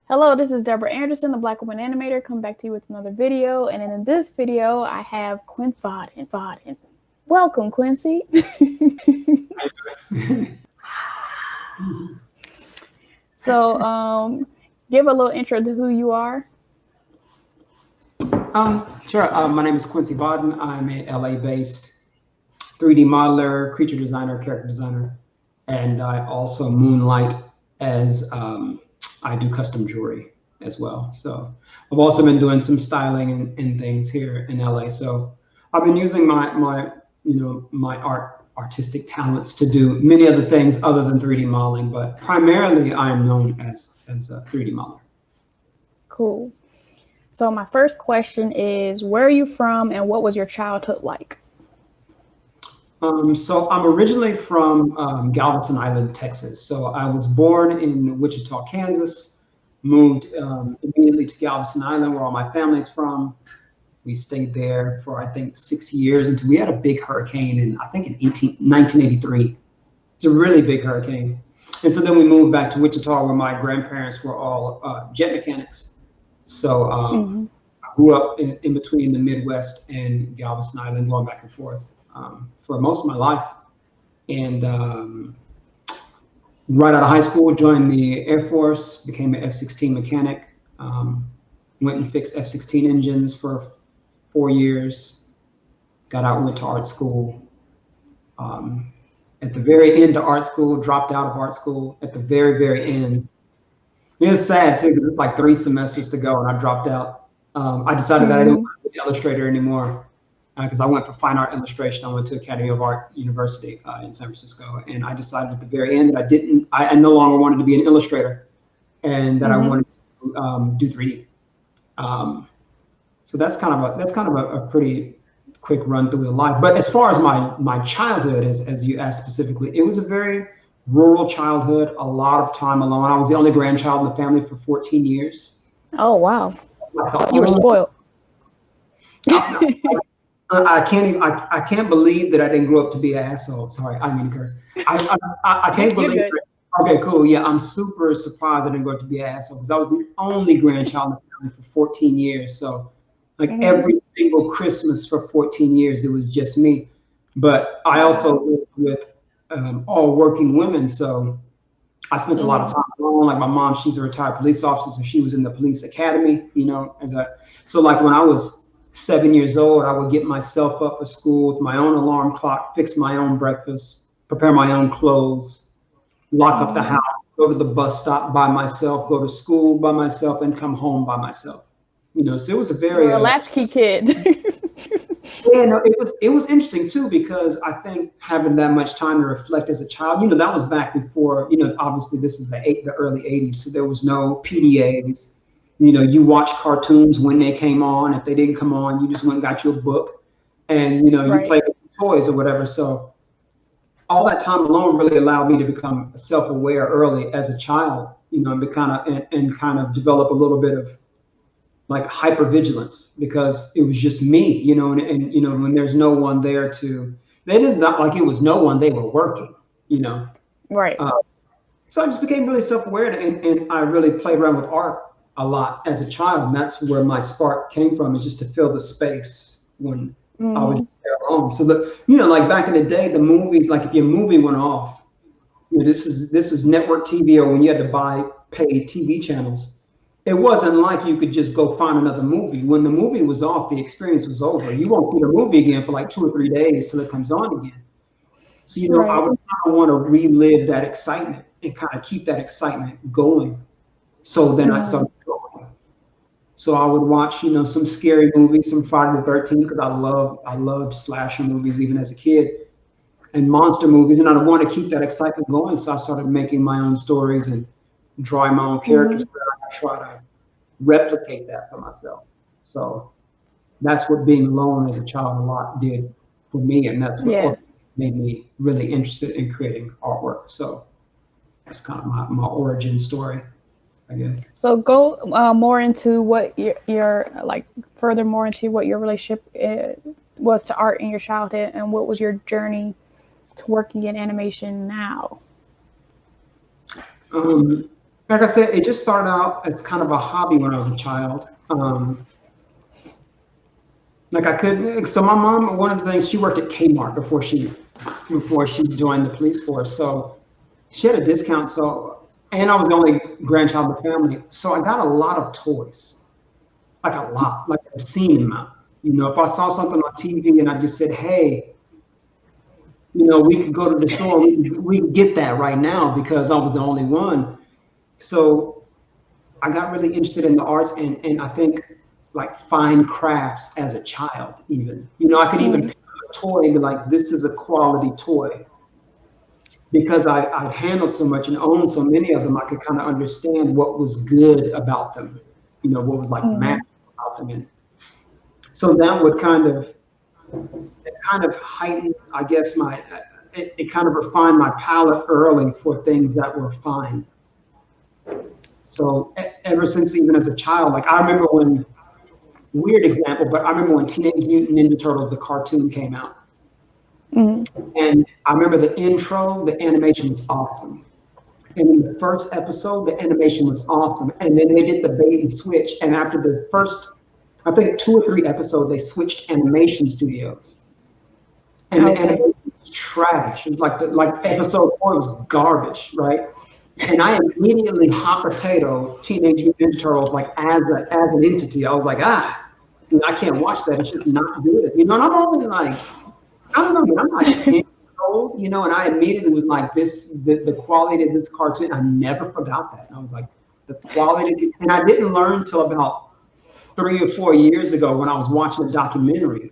Hello, this is Deborah Anderson, the BlkWmnAnimator, come back to you with another video. And in this video, I have Quincys Vadan. Welcome, Quincy. So, give a little intro to who you are. Sure. My name is Quincy Vadan. I'm a LA-based 3D modeler, creature designer, character designer, and I also moonlight as I do custom jewelry as well. So I've also been doing some styling and things here in LA. So I've been using my artistic talents to do many other things other than 3D modeling, but primarily I am known as a 3D modeler. Cool. So my first question is, where are you from and what was your childhood like? So I'm originally from Galveston Island, Texas. So I was born in Wichita, Kansas, moved immediately to Galveston Island, where all my family's from. We stayed there for, I think, 6 years until we had a big hurricane in 1983. It's a really big hurricane. And so then we moved back to Wichita, where my grandparents were all jet mechanics. So I grew up in between the Midwest and Galveston Island, going back and forth for most of my life. And right out of high school, joined the Air Force, became an F-16 mechanic, went and fixed F-16 engines for 4 years, got out, went to art school. At the very end of art school, dropped out of art school at the very, very end. It's sad too, because it's like 3 semesters to go and I dropped out. I decided that I didn't want to be an illustrator anymore because I went for fine art illustration. I went to Academy of Art University in San Francisco, and I decided at the very end that I no longer wanted to be an illustrator, and that I wanted to do 3D. So that's kind of a pretty quick run through the life. But as far as my childhood, as you asked specifically, it was a very rural childhood, a lot of time alone. I was the only grandchild in the family for 14 years. Oh, wow. You were spoiled. I can't believe that I didn't grow up to be an asshole. Sorry, I mean to curse. I can't believe it. Okay, cool. Yeah, I'm super surprised I didn't grow up to be an asshole because I was the only grandchild in the family for 14 years. So like every single Christmas for 14 years, it was just me. But I also lived with all working women. So I spent a lot of time alone. Like my mom, she's a retired police officer, so she was in the police academy, so like when I was 7 years old, I would get myself up for school with my own alarm clock, fix my own breakfast, prepare my own clothes, lock up the house, go to the bus stop by myself, go to school by myself, and come home by myself. So it was a very latchkey kid. Yeah, no, it was interesting too, because I think having that much time to reflect as a child, that was back before, obviously this is the early 80s, so there was no PDAs. You watch cartoons when they came on. If they didn't come on, you just went and got you a book, and you played with toys or whatever. So all that time alone really allowed me to become self-aware early as a child, and kind of develop a little bit of like hypervigilance, because it was just me, and when there's no one there it is not like it was no one, they were working, Right. So I just became really self-aware, and I really played around with art a lot as a child, and that's where my spark came from, is just to fill the space when I was just there alone. So like back in the day, the movies, like if your movie went off, this is network TV, or when you had to buy paid TV channels. It wasn't like you could just go find another movie. When the movie was off, the experience was over. You won't see the movie again for like 2 or 3 days till it comes on again. So, I would kind of want to relive that excitement and kind of keep that excitement going. So then I started going. So I would watch, some scary movies, some Friday the 13th, because I loved slasher movies even as a kid, and monster movies. And I want to keep that excitement going. So I started making my own stories and drawing my own characters. I try to replicate that for myself. So that's what being alone as a child a lot did for me, and that's what made me really interested in creating artwork. So that's kind of my origin story, I guess. So go more into what your furthermore into what your relationship was to art in your childhood, and what was your journey to working in animation now? Like I said, it just started out as kind of a hobby when I was a child. Like I couldn't. So my mom, one of the things, she worked at Kmart before she joined the police force. So she had a discount. So, and I was the only grandchild in the family, so I got a lot of toys, like a lot, like I've seen them out. You know, if I saw something on TV and I just said, "Hey, you know, we could go to the store, we could get that right now," because I was the only one. So I got really interested in the arts, and I think like fine crafts as a child. Even, you know, I could even pick up a toy and be like, "This is a quality toy." Because I've handled so much and owned so many of them, I could kind of understand what was good about them, you know, what was like magic about them. And so that would kind of heighten, I guess, it kind of refined my palette early for things that were fine. So ever since, even as a child, like I remember when, weird example, but I remember when Teenage Mutant Ninja Turtles, the cartoon, came out. And I remember the intro, the animation was awesome. And in the first episode, the animation was awesome. And then they did the bait and switch. And after the first, I think 2 or 3 episodes, they switched animation studios. And the animation was trash. It was like episode 4 was garbage, right? And I immediately hot potato Teenage Mutant Ninja Turtles like as an entity. I was like, you know, I can't watch that. It's just not good. You know, and I'm only like, I don't know, but I'm like 10 years old, you know, and I immediately was like, the quality of this cartoon, I never forgot that. And I was like, the quality, and I didn't learn until about 3 or 4 years ago when I was watching a documentary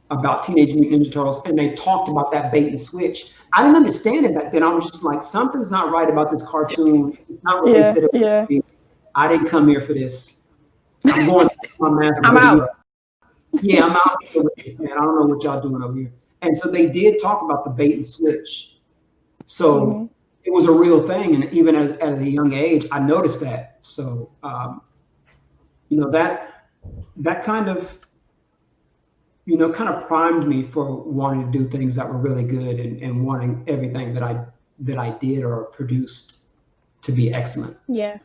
about Teenage Mutant Ninja Turtles, and they talked about that bait and switch. I didn't understand it back then. I was just like, something's not right about this cartoon. It's not what they said it would be. I didn't come here for this. I'm going to my math. I'm out. Yeah, I'm out here with this, man. I don't know what y'all doing over here. And so they did talk about the bait and switch. So it was a real thing. And even at a young age, I noticed that. So, you know, that kind of, you know, kind of primed me for wanting to do things that were really good and wanting everything that I did or produced to be excellent. Yeah.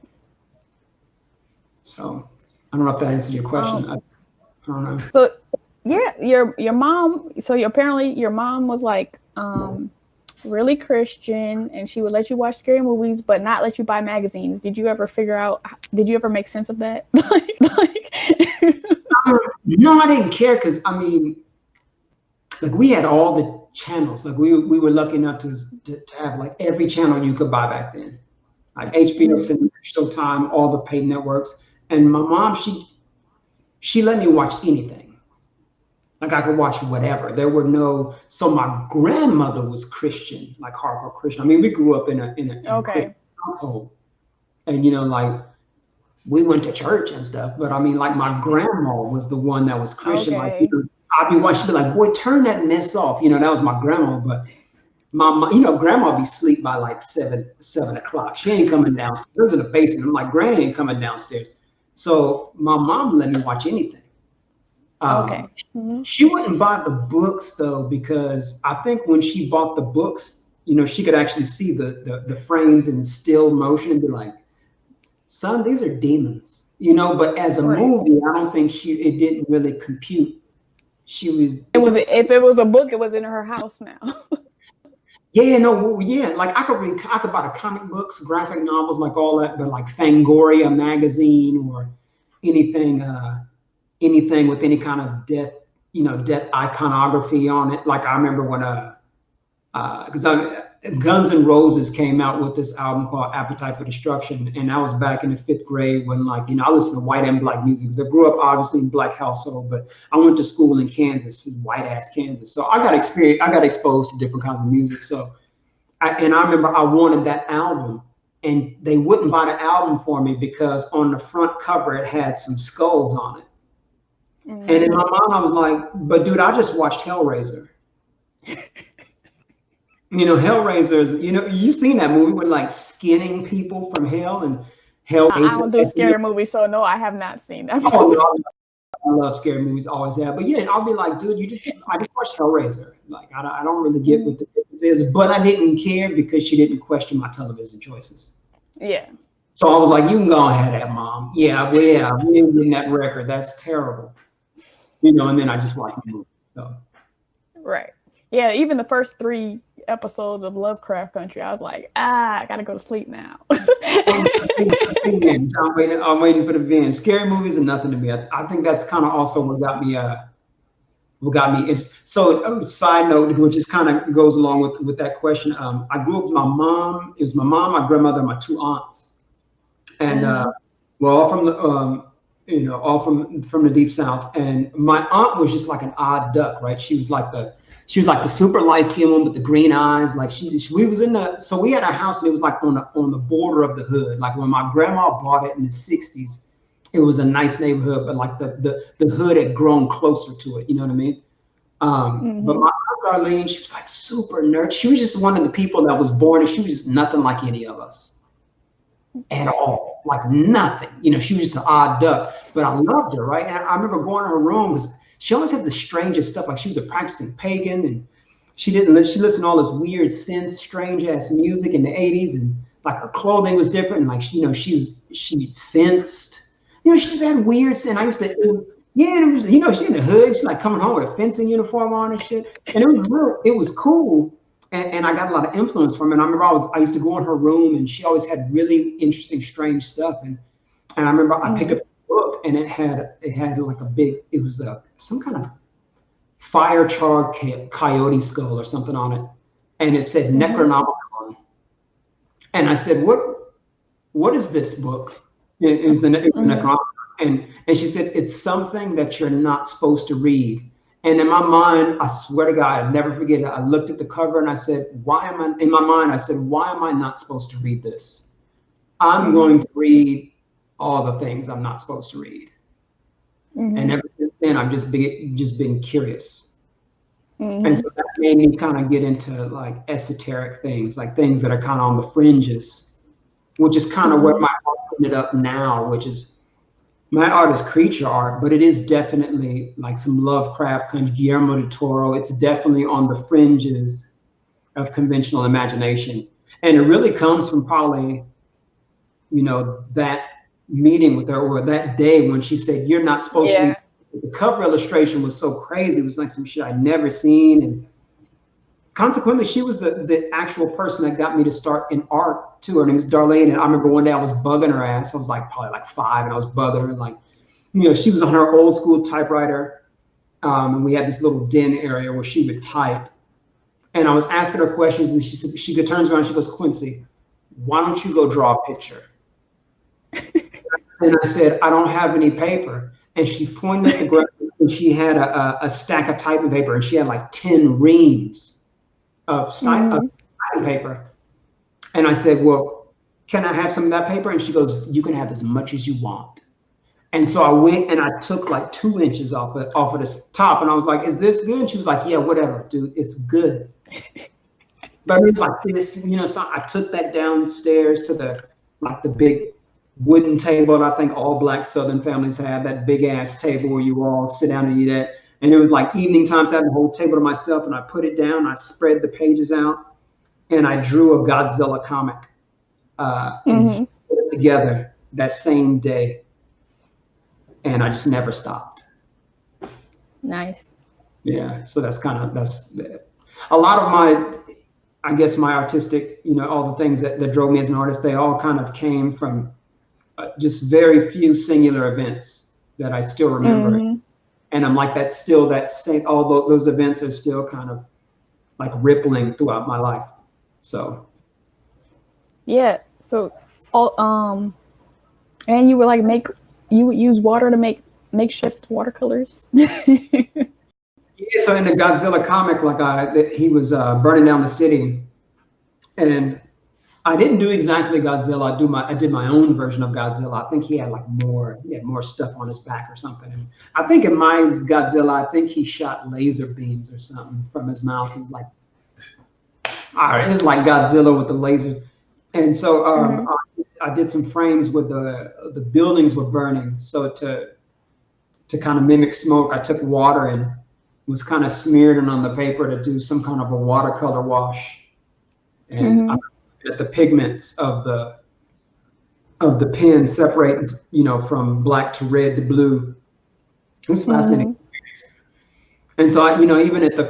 So I don't know if that answers your question. I don't know. So yeah, your mom. So apparently your mom was like really Christian, and she would let you watch scary movies, but not let you buy magazines. Did you ever figure out? Did you ever make sense of that? No, I didn't care because I mean, like we had all the channels. Like we were lucky enough to have like every channel you could buy back then, like HBO, Cinema, Showtime, all the paid networks. And my mom, she let me watch anything. Like I could watch whatever. There were no. So my grandmother was Christian, like hardcore Christian. I mean, we grew up in a Christian household, and you know, like we went to church and stuff. But I mean, like my grandma was the one that was Christian. Like you know, I'd be watching, she'd be like, "Boy, turn that mess off." You know, that was my grandma. But my, you know, grandma be asleep by like 7 o'clock. She ain't coming downstairs in the basement. I'm like, Granny ain't coming downstairs. So my mom let me watch anything. She wouldn't buy the books though, because I think when she bought the books, you know, she could actually see the frames in still motion and be like, "Son, these are demons," you know. But as a movie, I don't think it didn't really compute. She was. If it was a book, it was in her house now. Yeah, no, yeah. Like I could buy the comic books, graphic novels, like all that, but like Fangoria magazine or anything with any kind of death iconography on it. Like I remember when because Guns N' Roses came out with this album called Appetite for Destruction, and that was back in the 5th grade when, like, you know, I listened to white and black music because I grew up obviously in black household, but I went to school in Kansas, white ass Kansas. So I got exposed to different kinds of music. So I remember I wanted that album, and they wouldn't buy the album for me because on the front cover it had some skulls on it. And in my mind, I was like, "But dude, I just watched Hellraiser." You know, Hellraiser, you know, you seen that movie with like skinning people from hell and Hellraiser. I don't do scary movies, so no, I have not seen that movie. I love scary movies, always have. But yeah, I'll be like, dude, I just watched Hellraiser. Like, I don't really get what the difference is, but I didn't care because she didn't question my television choices. Yeah. So I was like, you can go ahead, that, Mom. Yeah, we ain't getting that record. That's terrible. You know, and then I just watched the movie. So. Right. Yeah, even the first 3 episodes of Lovecraft Country, I was like, I gotta go to sleep now. I'm waiting for the binge. Scary movies are nothing to me. I think that's kind of also what got me interested. So, side note, which just kind of goes along with that question. I grew up with my mom. It was my mom, my grandmother, and my 2 aunts, and we're all from the all from the deep South. And my aunt was just like an odd duck, right? She was like the super light skinned one with the green eyes. Like we was in so we had a house and it was like on the border of the hood. Like when my grandma bought it in the 60s, it was a nice neighborhood, but like the hood had grown closer to it. You know what I mean? But my aunt Darlene, she was like super nerd. She was just one of the people that was born and she was just nothing like any of us at all, like nothing. You know, she was just an odd duck, but I loved her, right? And I remember going to her room because she always had the strangest stuff. Like she was a practicing pagan and she listened to all this weird synth, strange ass music in the 80s. And like her clothing was different. And like, you know, she fenced, you know, she just had weird sin. I used to, yeah, and it was, you know, she in the hood, she's like coming home with a fencing uniform on and shit. And it was cool. And I got a lot of influence from it. And I remember I used to go in her room and she always had really interesting, strange stuff. And I remember I picked up this book and it had like it was some kind of fire charred coyote skull or something on it. And it said Necronomicon. And I said, what is this book? It was the Necronomicon. And she said, it's something that you're not supposed to read. And in my mind, I swear to God, I'll never forget it. I looked at the cover and I said, why am I not supposed to read this? I'm going to read all the things I'm not supposed to read. And ever since then, I've just been curious. And so that made me kind of get into like esoteric things, like things that are kind of on the fringes, which is kind of where my art ended up now, which is my art is creature art, but it is definitely like some Lovecraft, kind of Guillermo del Toro. It's definitely on the fringes of conventional imagination. And it really comes from probably, you know, that meeting with her or that day when she said, you're not supposed to read. The cover illustration was so crazy. It was like some shit I'd never seen. And consequently, she was the actual person that got me to start in art too. Her name is Darlene. And I remember one day I was bugging her ass. I was like probably like 5 and I was bugging her. Like, you know, she was on her old school typewriter. And we had this little den area where she would type. And I was asking her questions and she turns around and she goes, Quincy, why don't you go draw a picture? And I said, I don't have any paper. And she pointed at the ground and she had a stack of typing paper and she had like 10 reams of typing paper. And I said, well, can I have some of that paper? And she goes, you can have as much as you want. And so I went and I took like 2 inches off of this top. And I was like, is this good? And she was like, yeah, whatever, dude, it's good. But it was like this, you know, so I took that downstairs to the big wooden table. I think all Black Southern families have that big ass table where you all sit down and eat at. And it was like evening times, I had the whole table to myself and I put it down, I spread the pages out and I drew a Godzilla comic and put it together that same day. And I just never stopped. Nice. Yeah, so that's a lot of my artistic, you know, all the things that drove me as an artist, they all kind of came from just very few singular events that I still remember. And I'm like, that's still that same, all those events are still kind of like rippling throughout my life. So. Yeah. So, and you would like you would use water to make makeshift watercolors? Yeah, so in the Godzilla comic, like he was burning down the city, and I didn't do exactly Godzilla. I did my own version of Godzilla. I think he had more stuff on his back or something. And I think in my Godzilla, I think he shot laser beams or something from his mouth. It was like, all right, it was like Godzilla with the lasers. And so I did some frames with the buildings were burning. So to kind of mimic smoke, I took water and was kind of smeared it on the paper to do some kind of a watercolor wash. And I looked at the pigments of of the pen separating, from black to red to blue. It was fascinating. Mm-hmm. And so even at the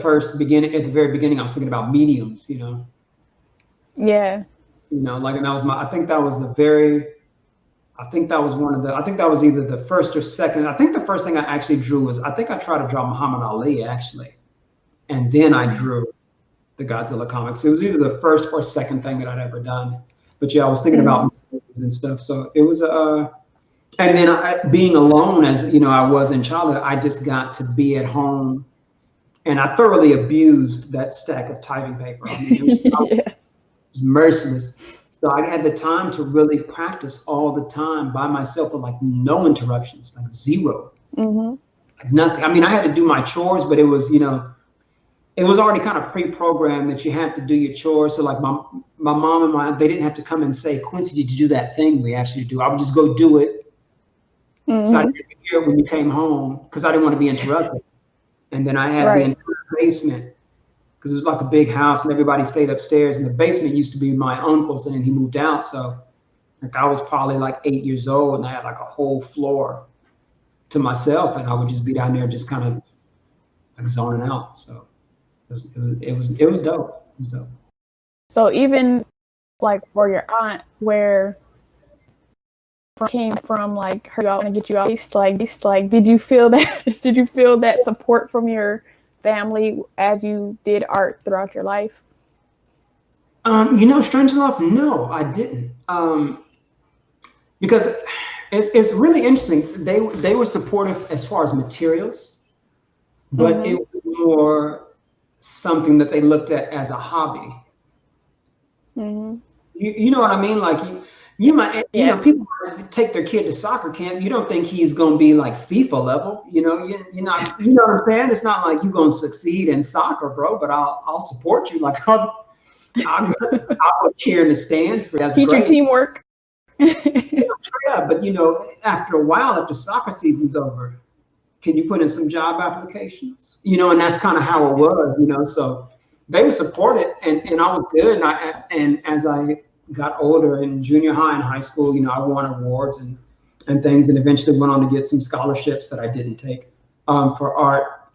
very beginning, I was thinking about mediums, Yeah. like, and that was I think that was I think that was either the first or second. I think the first thing I actually drew was, I think I tried to draw Muhammad Ali actually. And then I drew the Godzilla comics. It was either the first or second thing that I'd ever done. But yeah, I was thinking about movies and stuff. So it was and then being alone as I was in childhood, I just got to be at home, and I thoroughly abused that stack of typing paper. I mean, it was merciless. So I had the time to really practice all the time by myself with like no interruptions, like zero, like nothing. I mean, I had to do my chores, but it was, it was already kind of pre-programmed that you had to do your chores. So like my mom and they didn't have to come and say, Quincy, did you do that thing we asked you to do? I would just go do it. So I didn't hear it when you came home because I didn't want to be interrupted. And then I had the entire basement, because it was like a big house and everybody stayed upstairs, and the basement used to be my uncle's, and then he moved out. So like I was probably like 8 years old, and I had like a whole floor to myself, and I would just be down there just kind of like zoning out. So it was dope. It was dope. So even like for your aunt, where came from, like her out and get you out, like did you feel that support from your family as you did art throughout your life? Strange enough, no, I didn't. Because it's really interesting. They were supportive as far as materials, but it was more something that they looked at as a hobby. You know what I mean? Like you might, people take their kid to soccer camp. You don't think he's going to be like FIFA level, you're not, you know what I'm saying? It's not like you're going to succeed in soccer, bro, but I'll support you. Like I'll cheer in the stands for. That's teach great. Your teamwork. Yeah, but after a while, after soccer season's over, can you put in some job applications? And that's kind of how it was, so they were supported, and I was good. And as I got older in junior high and high school, I won awards and things, and eventually went on to get some scholarships that I didn't take for art.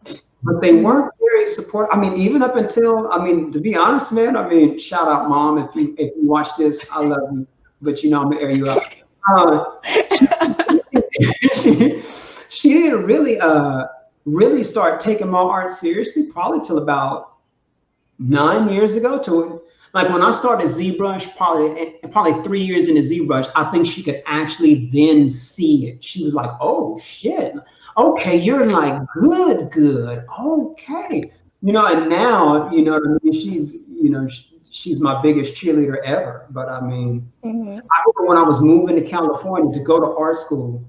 But they weren't very supportive. I mean, even up until, to be honest, man, shout out mom, if you watch this, I love you, but I'm gonna air you out. She didn't really start taking my art seriously probably till about 9 years ago. To like when I started ZBrush, probably 3 years into ZBrush, I think she could actually then see it. She was like, oh shit, okay, you're like good, okay, and now she's my biggest cheerleader ever. But I remember when I was moving to California to go to art school,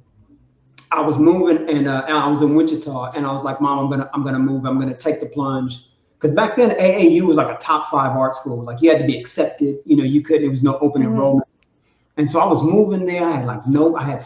I was moving, and I was in Wichita, and I was like, Mom, I'm gonna move. I'm gonna take the plunge. Because back then AAU was like a top 5 art school. Like you had to be accepted. You couldn't. There was no open enrollment. And so I was moving there. I had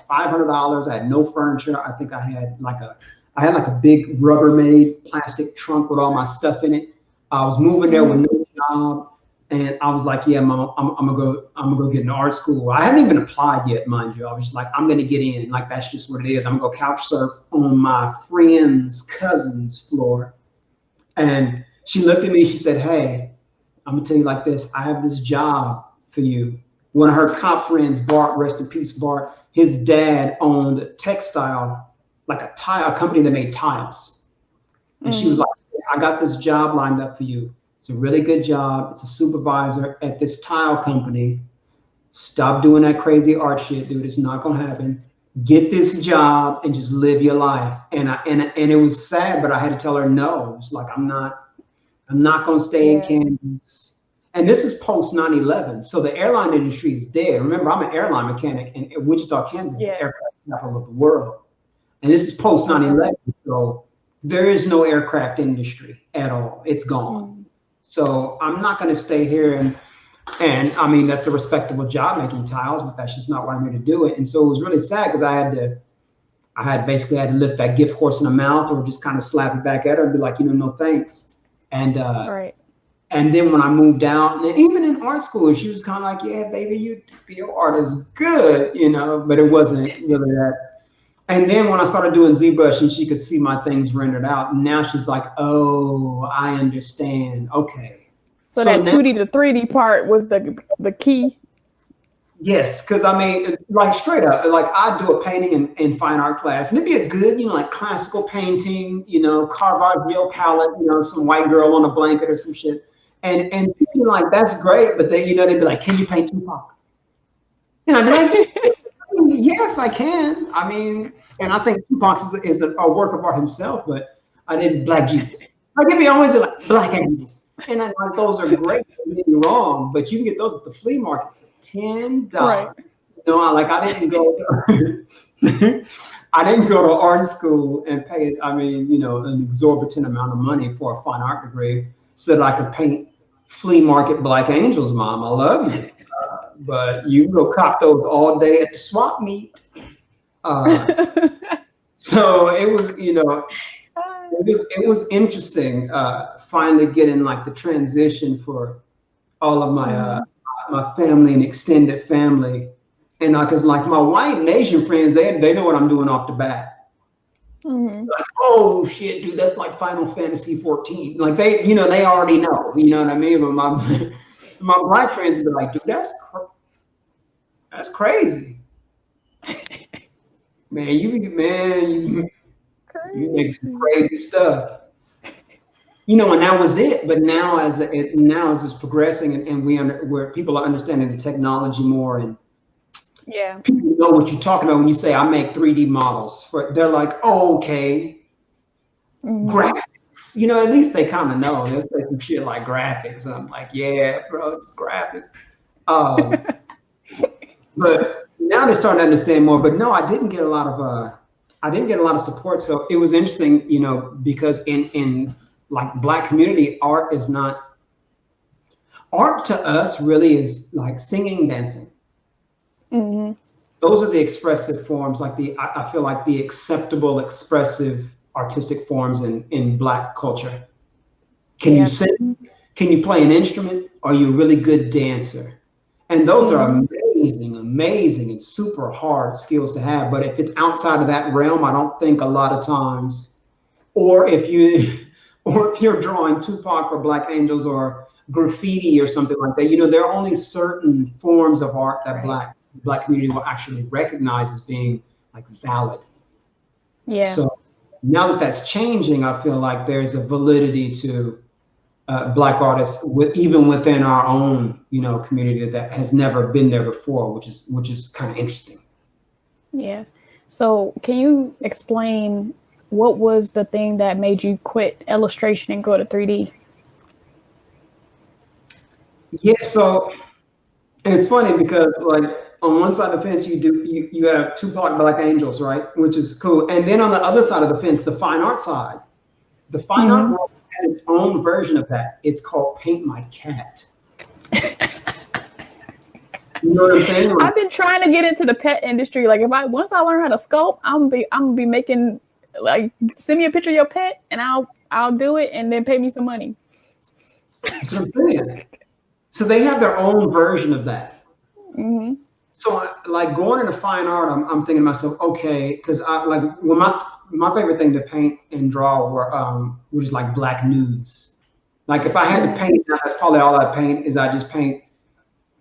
$500. I had no furniture. I think I had like a big Rubbermaid plastic trunk with all my stuff in it. I was moving there with no job, and I was like, yeah, Mom, I'm gonna go get an art school. I hadn't even applied yet, mind you. I was just like, I'm gonna get in. Like that's just what it is. I'm gonna go couch surf on my friend's cousin's floor. And she looked at me, she said, hey, I'm gonna tell you like this, I have this job for you. One of her cop friends, Bart, rest in peace, Bart, his dad owned a textile, like a company that made tiles. And she was like, I got this job lined up for you. It's a really good job. It's a supervisor at this tile company. Stop doing that crazy art shit, dude. It's not gonna happen. Get this job and just live your life. And it was sad, but I had to tell her no. It's like I'm not gonna stay in Kansas. And this is post 9/11, so the airline industry is dead. Remember, I'm an airline mechanic, and Wichita, Kansas, is the aircraft capital of the world. And this is post 9/11, so there is no aircraft industry at all. It's gone. So I'm not gonna stay here and that's a respectable job making tiles, but that's just not why I'm here to do it. And so it was really sad because I basically had to lift that gift horse in the mouth, or just kind of slap it back at her and be like, no thanks. And And then when I moved out, and even in art school, she was kind of like, yeah, baby, your art is good, you know, but it wasn't really that. And then when I started doing ZBrush and she could see my things rendered out, now she's like, oh, I understand. Okay. So that 2D to 3D part was the key. Yes, because I mean, like straight up, like I do a painting in fine art class, and it'd be a good, you know, like classical painting, you know, Caravaggio palette, you know, some white girl on a blanket or some shit. And people are like, that's great, but then, you know, they'd be like, can you paint Tupac? And I'd be like, yes, I can. I mean, and I think Tupac is a work of art himself, but I did Black Jesus. Like, it'd be always like Black Animals. And I like, those are great, don't get me wrong, but you can get those at the flea market for $10. Right. You know, I didn't go I didn't go to art school and pay, I mean, you know, an exorbitant amount of money for a fine art degree so that I could paint flea market Black Angels, Mom. I love you. But you can go cop those all day at the swap meet. So it was, you know, it was interesting finally getting like the transition for all of my my family and extended family, and because like my white and Asian friends, they know what I'm doing off the bat. Like, oh shit, dude, that's like Final Fantasy 14. Like they, you know, they already know. You know what I mean? But my Black friends would be like, dude, that's crazy. Man, you make some crazy stuff. You know, and that was it. But now as it's progressing and where people are understanding the technology more, and people know what you're talking about when you say I make 3D models. They're like, oh, okay, graphics. You know, at least they kind of know. They'll say some shit like graphics. And I'm like, yeah, bro, it's graphics. But now they're starting to understand more. But no, I didn't get a lot of support. So it was interesting, you know, because in like Black community, art to us really is like singing, dancing. Those are the expressive forms, like I feel like the acceptable, expressive, artistic forms in Black culture. Can you sing? Can you play an instrument? Are you a really good dancer? And those are amazing and super hard skills to have. But if it's outside of that realm, I don't think a lot of times, or if you're drawing Tupac or Black Angels or graffiti or something like that, you know, there are only certain forms of art that Black community will actually recognize as being like valid. Yeah. So now that that's changing, I feel like there's a validity to Black artists even within our own, you know, community that has never been there before, which is kind of interesting. Yeah. So can you explain what was the thing that made you quit illustration and go to 3D? Yeah. So it's funny because like on one side of the fence you have Tupac Black Angels, right, which is cool, and then on the other side of the fence, the fine art side, the fine art world has its own version of that. It's called Paint My Cat. You know what I'm saying? Like, I've been trying to get into the pet industry. Like once I learn how to sculpt, I'm gonna be making, like, send me a picture of your pet and I'll do it and then pay me some money. That's what I'm saying. So they have their own version of that. So like going into fine art, I'm thinking to myself, okay, because my favorite thing to paint and draw were just like Black nudes. Like if I had to paint, that's probably all I paint is I just paint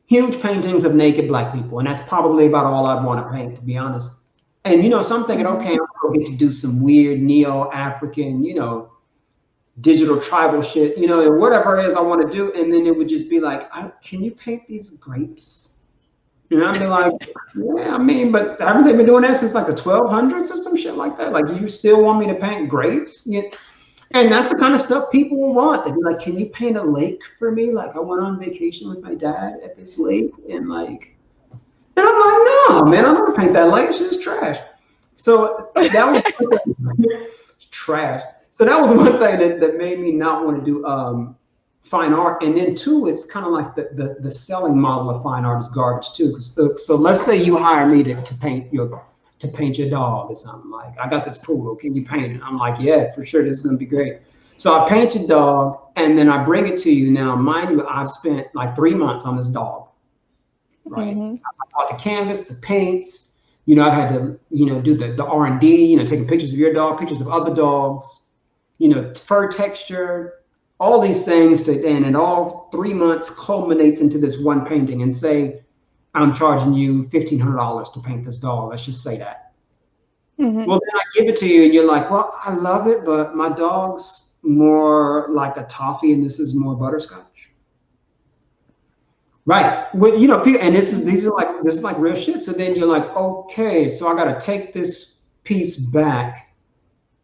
huge paintings of naked Black people, and that's probably about all I'd want to paint, to be honest. And you know, so I'm thinking, okay, I'm gonna get to do some weird neo-African, you know, digital tribal shit, you know, and whatever it is I want to do, and then it would just be like, can you paint these grapes? And I'd be like, yeah, I mean, but haven't they been doing that since like the 1200s or some shit like that? Like, do you still want me to paint grapes? Yeah. And that's the kind of stuff people will want. They'd be like, can you paint a lake for me? Like, I went on vacation with my dad at this lake, and like, and I'm like, no, man, I'm not gonna paint that lake. It's just trash. So that was trash. So that was one thing that made me not want to do fine art. And then two, it's kind of like the selling model of fine art is garbage too. So let's say you hire me to paint your dog or something. Like, I got this poodle, can you paint it? I'm like, yeah, for sure, this is gonna be great. So I paint your dog, and then I bring it to you. Now, mind you, I've spent like 3 months on this dog, right? Mm-hmm. I bought the canvas, the paints. You know, I've had to, you know, do the R&D. You know, taking pictures of your dog, pictures of other dogs. You know, fur texture, all these things, and it all 3 months culminates into this one painting. And say I'm charging you $1,500 to paint this dog. Let's just say that. Mm-hmm. Well, then I give it to you, and you're like, well, I love it, but my dog's more like a toffee, and this is more butterscotch. Right. Well, you know, and this is like real shit. So then you're like, okay, so I got to take this piece back,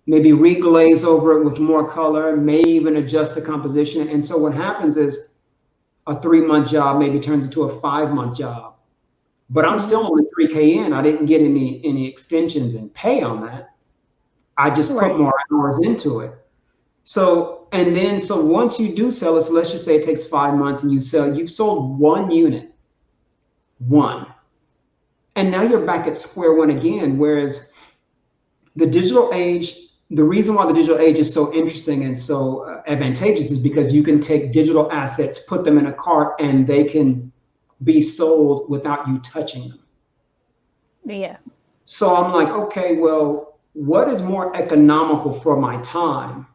maybe reglaze over it with more color, may even adjust the composition. And so what happens is a 3-month job maybe turns into a 5-month job. But I'm still only $3K in. I didn't get any extensions and pay on that. I just put more hours into it. So once you do sell it, so let's just say it takes 5 months and you've sold 1 unit, and now you're back at square one again. Whereas the digital age, the reason why the digital age is so interesting and so advantageous is because you can take digital assets, put them in a cart, and they can be sold without you touching them. Yeah. So I'm like, okay, well, what is more economical for my time?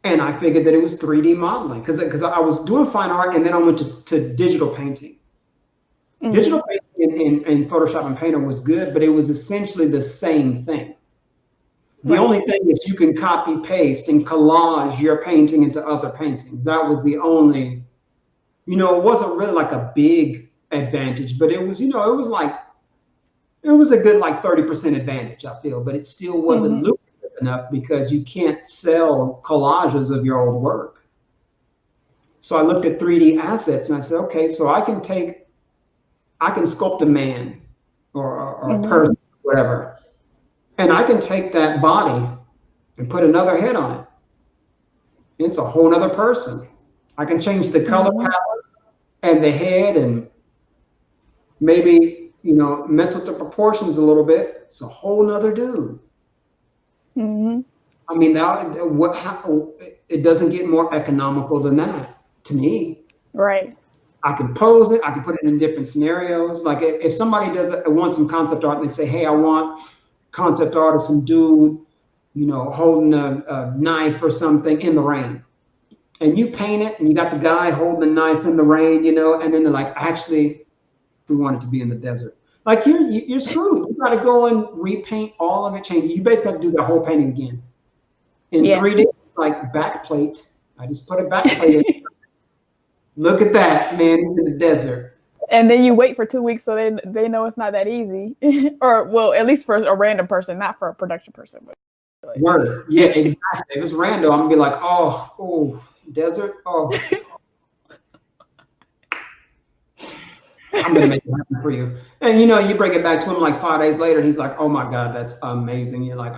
And I figured that it was 3D modeling because I was doing fine art, and then I went to digital painting. Mm-hmm. Digital painting in Photoshop and Painter was good, but it was essentially the same thing. The only thing is you can copy, paste, and collage your painting into other paintings. That was the only, you know, it wasn't really like a big advantage, but it was, you know, it was a good like 30% advantage, I feel, but it still wasn't lucrative enough because you can't sell collages of your old work. So I looked at 3D assets and I said, okay, so I can sculpt a man or a person, whatever, and I can take that body and put another head on it. It's a whole nother person. I can change the color palette and the head and maybe, you know, mess with the proportions a little bit. It's a whole nother dude. Mm-hmm. I mean, it doesn't get more economical than that to me. Right. I can pose it. I can put it in different scenarios. Like if somebody wants some concept art and they say, hey, I want concept art of some dude, you know, holding a knife or something in the rain. And you paint it and you got the guy holding the knife in the rain, you know, and then they're like, actually, we want it to be in the desert. Like you're screwed. You got to go and repaint all of it, change. You basically got to do the whole painting again. In 3D, like backplate. I just put a backplate in. Look at that, man, in the desert. And then you wait for 2 weeks so they know it's not that easy. Or, well, at least for a random person, not for a production person. But Word. Yeah, exactly. If it's random, I'm going to be like, oh, desert. Oh. I'm going to make it happen for you. And, you know, you bring it back to him like 5 days later, and he's like, oh, my God, that's amazing. You're like,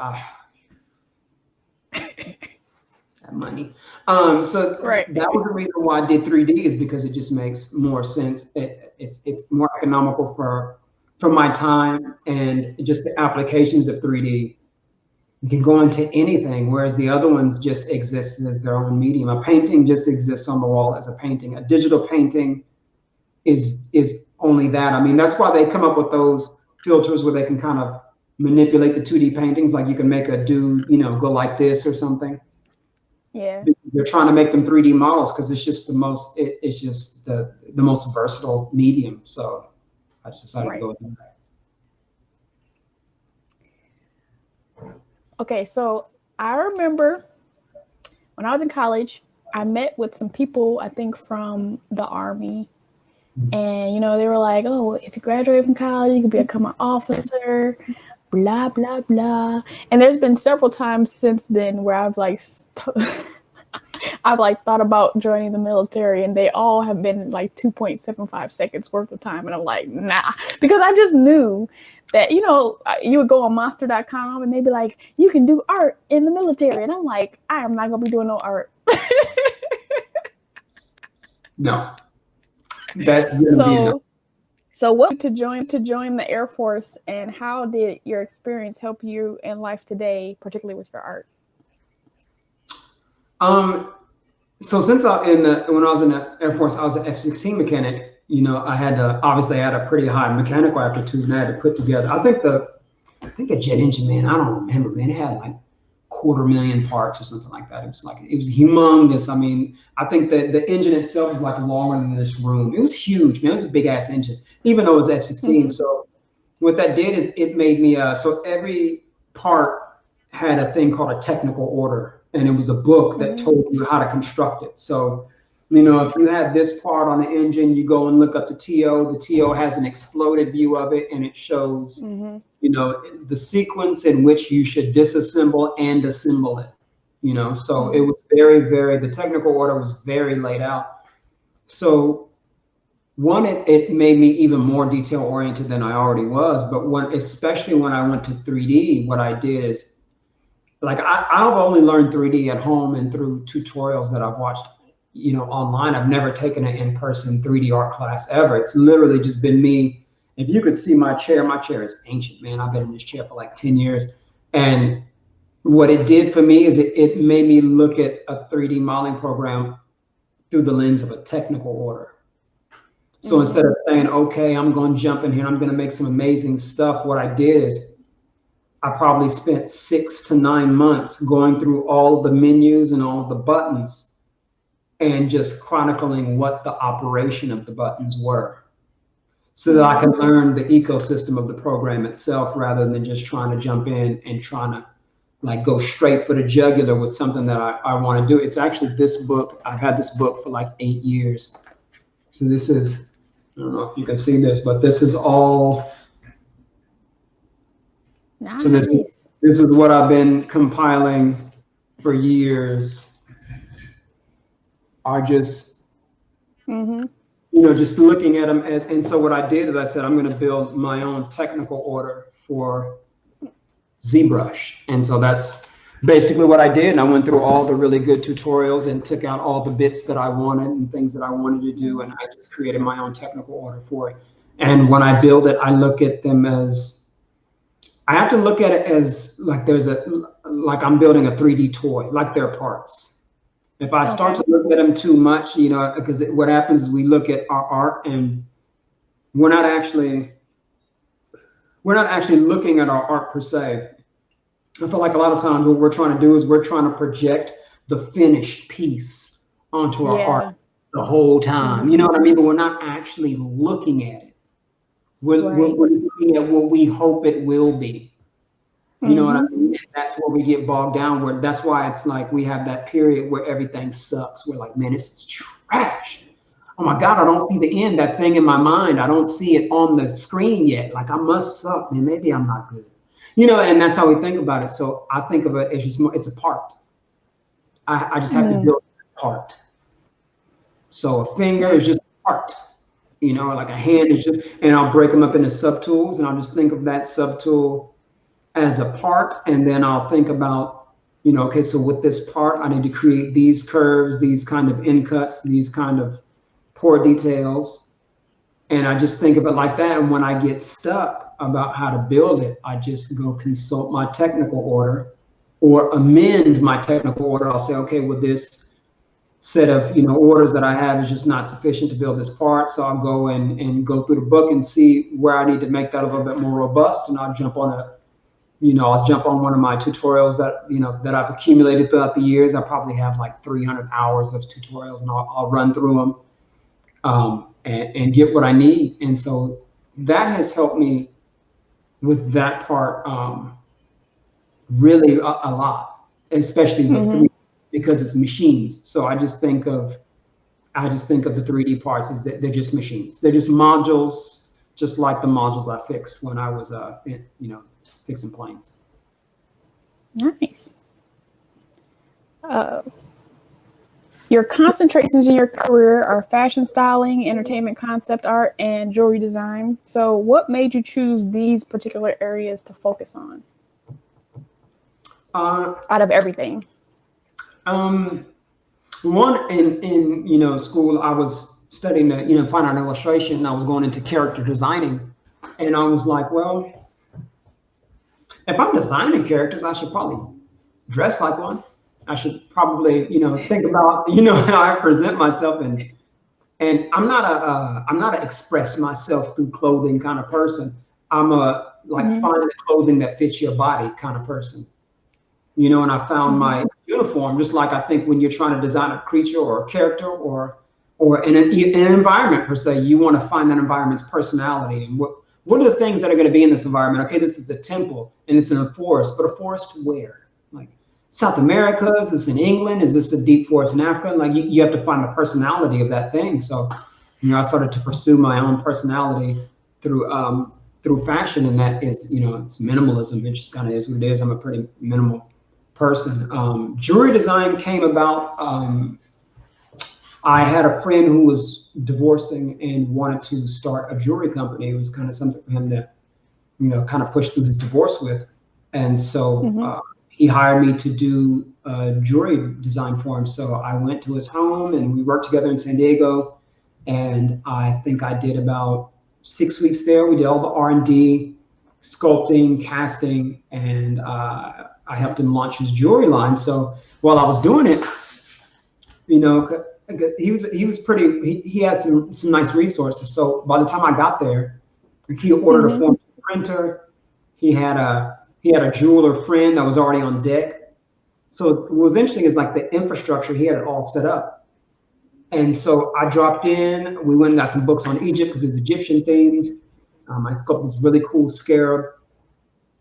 that money. So that was the reason why I did 3D, is because it just makes more sense. It's more economical for my time, and just the applications of 3D. You can go into anything, whereas the other ones just exist as their own medium. A painting just exists on the wall as a painting. A digital painting is only that. I mean, that's why they come up with those filters where they can kind of manipulate the 2D paintings. Like you can make a dude, you know, go like this or something. Yeah. They're trying to make them 3D models because it's just the most versatile medium. So I just decided to go with that. Okay, so I remember when I was in college, I met with some people, I think from the Army. And, you know, they were like, oh, if you graduate from college, you can become an officer, blah, blah, blah. And there's been several times since then where I've like thought about joining the military, and they all have been like 2.75 seconds worth of time. And I'm like, nah, because I just knew that, you know, you would go on monster.com and they'd be like, you can do art in the military. And I'm like, I am not going to be doing no art. No. So what to join the Air Force, and how did your experience help you in life today, particularly with your art? So since when I was in the Air Force, I was an F-16 mechanic. You know, I had to obviously I had a pretty high mechanical aptitude, and I had to put together. I think a jet engine, man. I don't remember, man. It had like 250,000 parts or something like that. It was humongous. I mean, I think that the engine itself was like longer than this room. It was huge, man. It was a big ass engine, even though it was F-16. So what that did is it made me so every part had a thing called a technical order, and it was a book that told you how to construct it. So, you know, if you had this part on the engine, you go and look up the TO. The TO has an exploded view of it, and it shows, you know, the sequence in which you should disassemble and assemble it. You know, so it was the technical order was very laid out. So one, it made me even more detail oriented than I already was. But especially when I went to 3D, what I did is, like, I've only learned 3D at home and through tutorials that I've watched, you know, online. I've never taken an in-person 3D art class ever. It's literally just been me. If you could see my chair is ancient, man. I've been in this chair for like 10 years. And what it did for me is it made me look at a 3D modeling program through the lens of a technical order. So instead of saying, okay, I'm going to jump in here, I'm going to make some amazing stuff, what I did is I probably spent 6 to 9 months going through all the menus and all of the buttons and just chronicling what the operation of the buttons were, so that I can learn the ecosystem of the program itself, rather than just trying to jump in and trying to like go straight for the jugular with something that I want to do. It's actually this book. I've had this book for like 8 years. So this is, I don't know if you can see this, but this is all. Nice. So this is what I've been compiling for years. Are just, you know, just looking at them. And so what I did is I said, I'm going to build my own technical order for ZBrush. And so that's basically what I did. And I went through all the really good tutorials and took out all the bits that I wanted and things that I wanted to do. And I just created my own technical order for it. And when I build it, I look at them as, I have to look at it as like like I'm building a 3D toy, like they're parts. If I start to look at them too much, you know, because what happens is we look at our art and we're not actually looking at our art per se. I feel like a lot of times what we're trying to do is we're trying to project the finished piece onto our art the whole time. You know what I mean? But we're not actually looking at it. We're looking at what we hope it will be. You know what I mean? That's where we get bogged down. That's why it's like we have that period where everything sucks. We're like, man, this is trash. Oh my God, I don't see the end. That thing in my mind, I don't see it on the screen yet. Like, I must suck, man. Maybe I'm not good. You know, and that's how we think about it. So I think of it as just it's a part. I just have to build a part. So a finger is just a part. You know, like a hand is just, and I'll break them up into subtools, and I'll just think of that subtool as a part. And then I'll think about, you know, okay, so with this part, I need to create these curves, these kind of end cuts, these kind of pore details. And I just think of it like that. And when I get stuck about how to build it, I just go consult my technical order or amend my technical order. I'll say, okay, well, this set of, you know, orders that I have is just not sufficient to build this part. So I'll go and go through the book and see where I need to make that a little bit more robust. And I'll jump on one of my tutorials that, you know, that I've accumulated throughout the years. I probably have like 300 hours of tutorials, and I'll run through them and get what I need. And so that has helped me with that part really a lot, especially with 3D, because it's machines. So I just think of the 3D parts as they're just machines. They're just modules, just like the modules I fixed when I was fixing planes. Nice. Your concentrations in your career are fashion styling, entertainment concept art, and jewelry design. So what made you choose these particular areas to focus on out of everything? One, in school, I was studying fine art illustration, and I was going into character designing. And I was like, well, if I'm designing characters, I should probably dress like one. I should probably, think about, how I present myself, and I'm not a express myself through clothing kind of person. I'm a like find the clothing that fits your body kind of person. And I found my uniform, just like I think when you're trying to design a creature or a character or in an environment per se, you want to find that environment's personality and what are the things that are going to be in this environment. Okay, this is a temple and it's in a forest, but a forest where? Like South America? Is this in England? Is this a deep forest in Africa? Like you have to find the personality of that thing. So, I started to pursue my own personality through fashion, and that is, it's minimalism. It just kind of is what it is. I'm a pretty minimal person. Jewelry design came about. I had a friend who was divorcing and wanted to start a jewelry company. It was kind of something for him to, kind of push through his divorce with. And so he hired me to do jewelry design for him. So I went to his home and we worked together in San Diego. And I think I did about 6 weeks there. We did all the R&D, sculpting, casting, and I helped him launch his jewelry line. So while I was doing it, he had some nice resources. So by the time I got there, he ordered a form printer. He had a jeweler friend that was already on deck. So what was interesting is like the infrastructure, he had it all set up. And so I dropped in, we went and got some books on Egypt because it was Egyptian themed. I sculpted this really cool scarab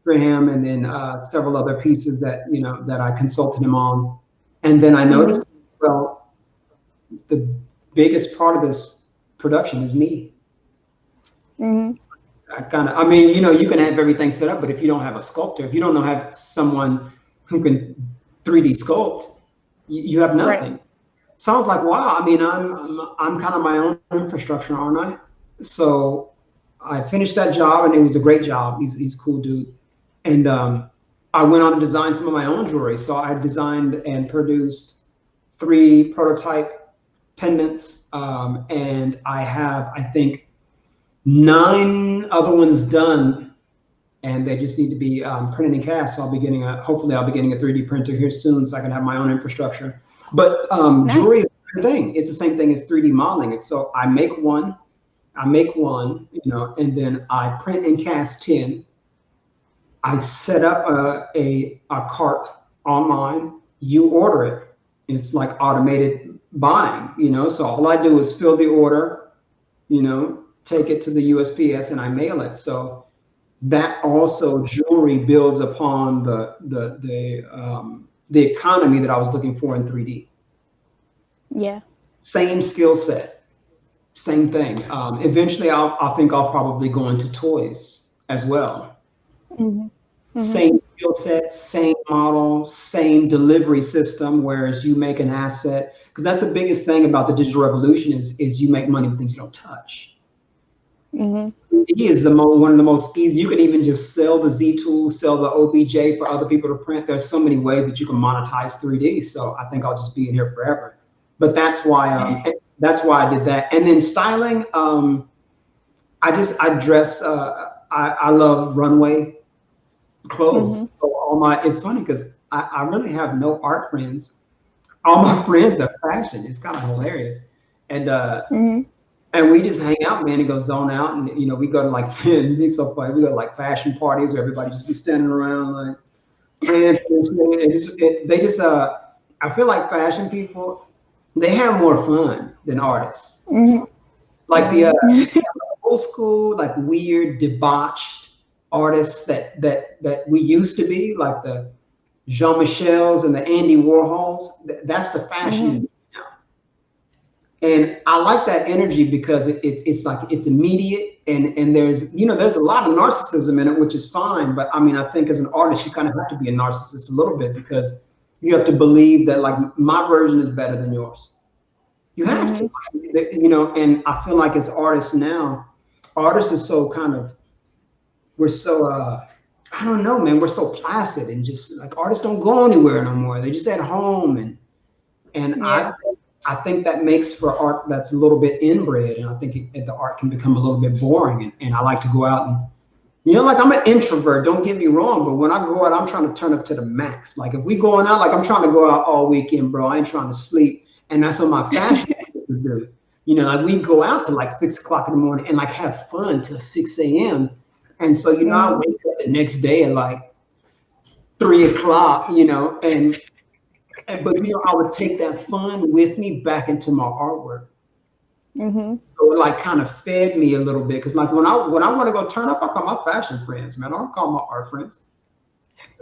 for him, and then several other pieces that, that I consulted him on. And then I noticed, well, the biggest part of this production is me. You can have everything set up, but if you don't have a sculptor, if you don't have someone who can 3D sculpt, you have nothing. Right. So I was like, wow, I'm kind of my own infrastructure, aren't I? So I finished that job, and it was a great job. He's a cool dude. And I went on to design some of my own jewelry. So I designed and produced 3 prototype pendants, and I have, I think, 9 other ones done, and they just need to be printed and cast. So hopefully I'll be getting a 3D printer here soon, so I can have my own infrastructure. But nice. Jewelry is the same thing. It's the same thing as 3D modeling. It's so I make one, and then I print and cast 10. I set up a cart online. You order it. It's like automated buying, so all I do is fill the order, take it to the USPS, and I mail it. So that also jewelry builds upon the economy that I was looking for in 3D. Yeah. Same skill set, same thing. Eventually I think I'll probably go into toys as well. Same skill set, same model, same delivery system, whereas you make an asset, because that's the biggest thing about the digital revolution is you make money with things you don't touch. It is one of the most easy. You can even just sell the Z tools, sell the OBJ for other people to print. There's so many ways that you can monetize 3D. So I think I'll just be in here forever. But that's why I did that. And then styling, I dress. I love runway clothes. So it's funny because I really have no art friends. All my friends are fashion. It's kind of hilarious. And we just hang out, man, and go zone out. And, we go to like, it'd be so funny. We go to like fashion parties where everybody just be standing around like, man, I feel like fashion people, they have more fun than artists. Like the old school, like weird, debauched artists that we used to be, like the Jean-Michels and the Andy Warhols. That's the fashion. And I like that energy because it's like it's immediate, and there's a lot of narcissism in it, which is fine. But I think as an artist, you kind of have to be a narcissist a little bit because you have to believe that like my version is better than yours. You have to, and I feel like as artists now, artists is so we're so I don't know, man, we're so placid and just like artists don't go anywhere no more. They're just at home and I think that makes for art that's a little bit inbred, and I think the art can become a little bit boring. And I like to go out You know, like I'm an introvert, don't get me wrong, but when I go out, I'm trying to turn up to the max. Like if we going out, like I'm trying to go out all weekend, bro. I ain't trying to sleep. And that's what my fashion is doing. You know, like we go out to like 6 o'clock in the morning and like have fun till 6 a.m. And so, you know, I wake up the next day at like 3 o'clock, you know, but you know, I would take that fun with me back into my artwork. So it like kind of fed me a little bit, because like when I want to go turn up, I call my fashion friends, man. I don't call my art friends.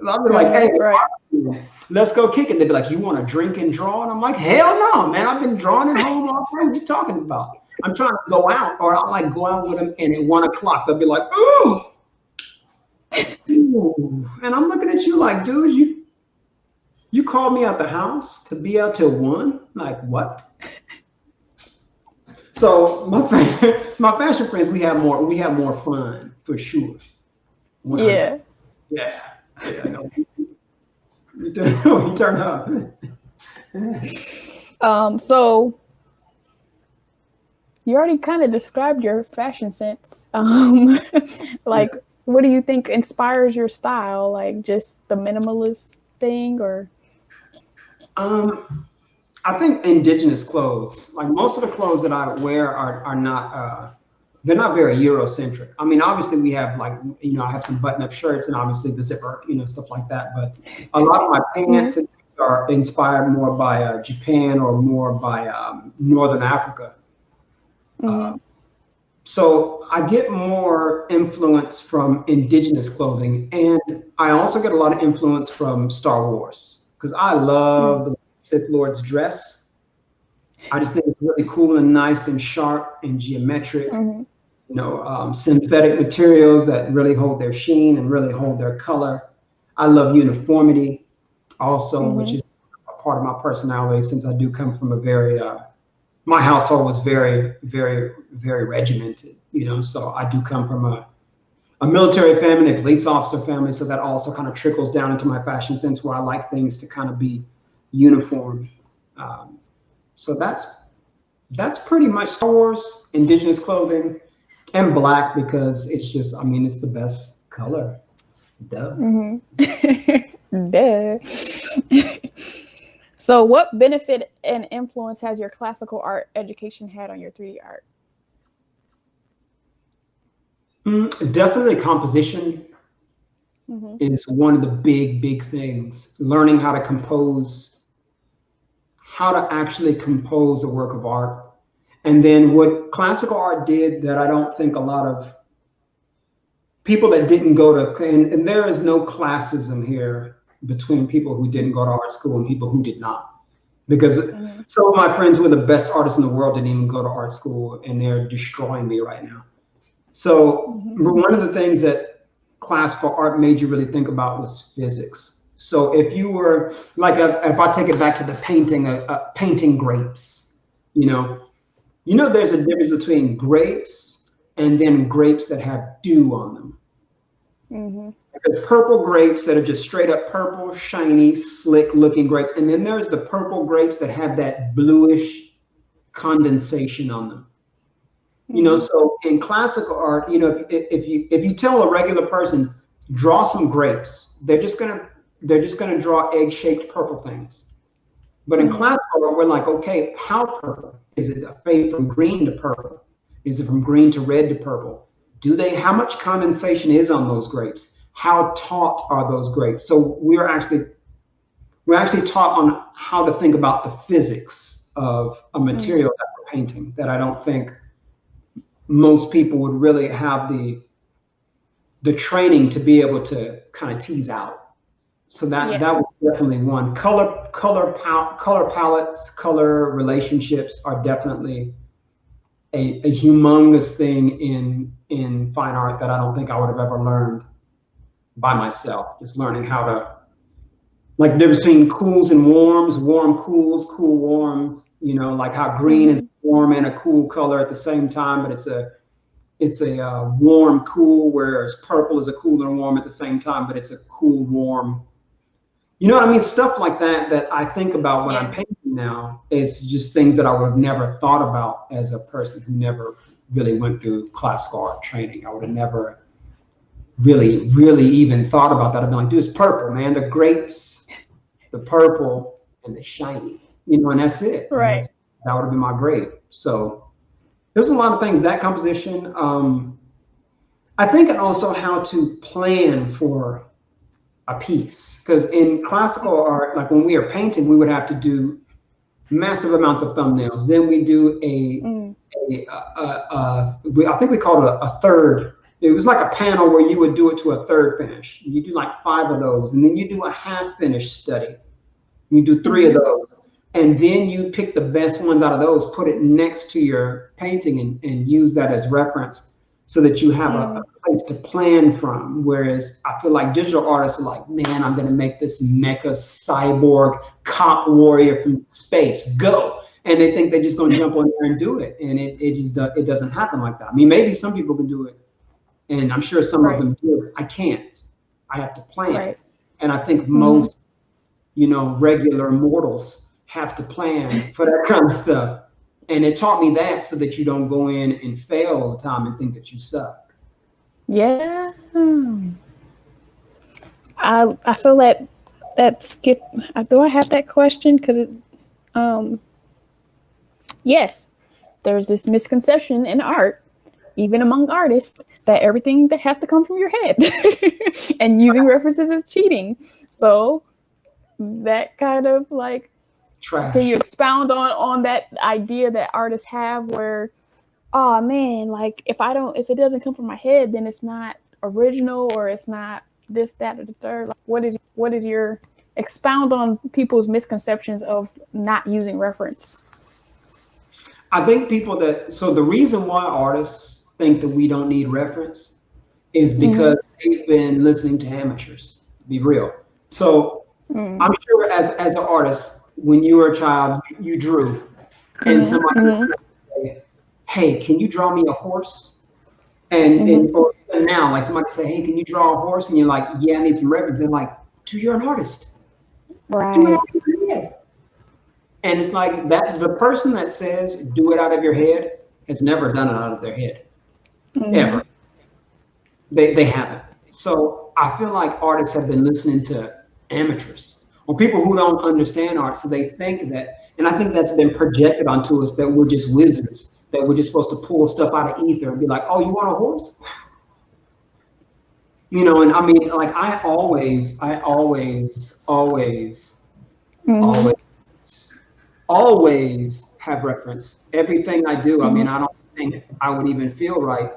I'll be like, hey, let's go kick it. They'd be like, you want to drink and draw? And I'm like, hell no, man. I've been drawing at home all day. What you talking about? I'm trying to go out, or I'll like go out with them, and at 1 o'clock they'll be like, ooh. And I'm looking at you like, dude, you called me out the house to be out till 1? Like what? So my fashion friends, we have more fun for sure. Yeah. No, you turn up. So you already kind of described your fashion sense. What do you think inspires your style? Like just the minimalist thing, or? I think indigenous clothes. Like most of the clothes that I wear are not they're not very Eurocentric. I mean, obviously we have like, you know, I have some button-up shirts and obviously the zipper, you know, stuff like that. But a lot of my pants are inspired more by Japan or more by Northern Africa. So I get more influence from indigenous clothing, and I also get a lot of influence from Star Wars, because I love the Sith Lord's dress. I just think it's really cool and nice and sharp and geometric. You know, synthetic materials that really hold their sheen and really hold their color. I love uniformity also, which is a part of my personality, since I do come from a very my household was very, very, very regimented, you know, so I do come from a military family, a police officer family, so that also kind of trickles down into my fashion sense, where I like things to kind of be uniform. So that's pretty much Star Wars, indigenous clothing, and black, because it's just, I mean, it's the best color. Duh. Duh. So what benefit and influence has your classical art education had on your 3D art? Definitely composition is one of the big things. Learning how to compose, how to actually compose a work of art. And then what classical art did that I don't think a lot of people that didn't go to, and there is no classism here between people who didn't go to art school and people who did not. Because some of my friends who are the best artists in the world didn't even go to art school, and they're destroying me right now. So one of the things that classical art made you really think about was physics. So if you were, like, if I take it back to the painting grapes, you know, there's a difference between grapes and then grapes that have dew on them. There's purple grapes that are just straight up purple, shiny, slick looking grapes. And then there's the purple grapes that have that bluish condensation on them. You know, so in classical art, you know, if you tell a regular person, draw some grapes, they're just gonna draw egg-shaped purple things. But in classical art, we're like, okay, how purple? Is it a fade from green to purple? Is it from green to red to purple? How much condensation is on those grapes? How taut are those grapes? So we're actually taught on how to think about the physics of a material that we're painting, that I don't think most people would really have the training to be able to kind of tease out. So that was definitely one. Color palettes, color relationships are definitely a humongous thing in fine art that I don't think I would have ever learned by myself. Just learning how to, like the difference between cools and warms, warm cools, cool warms, you know, like how green is warm and a cool color at the same time, but it's a warm cool, whereas purple is a cool and warm at the same time, but it's a cool warm. You know what I mean? Stuff like that I think about when I'm painting now. It's just things that I would have never thought about as a person who never really went through classical art training. I would have never really, really even thought about that. I'd be like, dude, it's purple, man. The grapes, the purple, and the shiny, and that's it. Right. That would have been my grade. So there's a lot of things, that composition. I think, and also how to plan for a piece. Because in classical art, like when we are painting, we would have to do massive amounts of thumbnails. Then we do I think we called it a third. It was like a panel where you would do it to a third finish. You do like 5 of those, and then you do a half finished study. You do 3 of those, and then you pick the best ones out of those, put it next to your painting, and use that as reference so that you have a place to plan from. Whereas I feel like digital artists are like, man, I'm going to make this mecha cyborg cop warrior from space. Go. And they think they're just going to jump on there and do it. And it doesn't happen like that. I mean, maybe some people can do it, and I'm sure some of them do it. I can't. I have to plan. Right. And I think most, regular mortals have to plan for that kind of stuff. And it taught me that so that you don't go in and fail all the time and think that you suck. Yeah. I feel that skip. Do I have that question? Because yes, there's this misconception in art, even among artists, that everything that has to come from your head and using references is cheating. So that kind of like, trash. Can you expound on that idea that artists have where, oh man, like if it doesn't come from my head, then it's not original, or it's not this, that, or the third. Like, what is your expound on people's misconceptions of not using reference? I think the reason why artists think that we don't need reference is because they've been listening to amateurs, to be real. So I'm sure as an artist, when you were a child, you drew, and somebody would say, hey, can you draw me a horse? And or even now, like somebody say, hey, can you draw a horse? And you're like, yeah, I need some reference. They're like, dude, you're an artist. Right. Do it out of your head. And it's like that the person that says do it out of your head has never done it out of their head. Ever. They haven't. So I feel like artists have been listening to amateurs or people who don't understand art. So they think that, and I think that's been projected onto us, that we're just wizards, that we're just supposed to pull stuff out of ether and be like, oh, you want a horse? And I mean, like I always have reference. Everything I do, I mean, I don't think I would even feel right.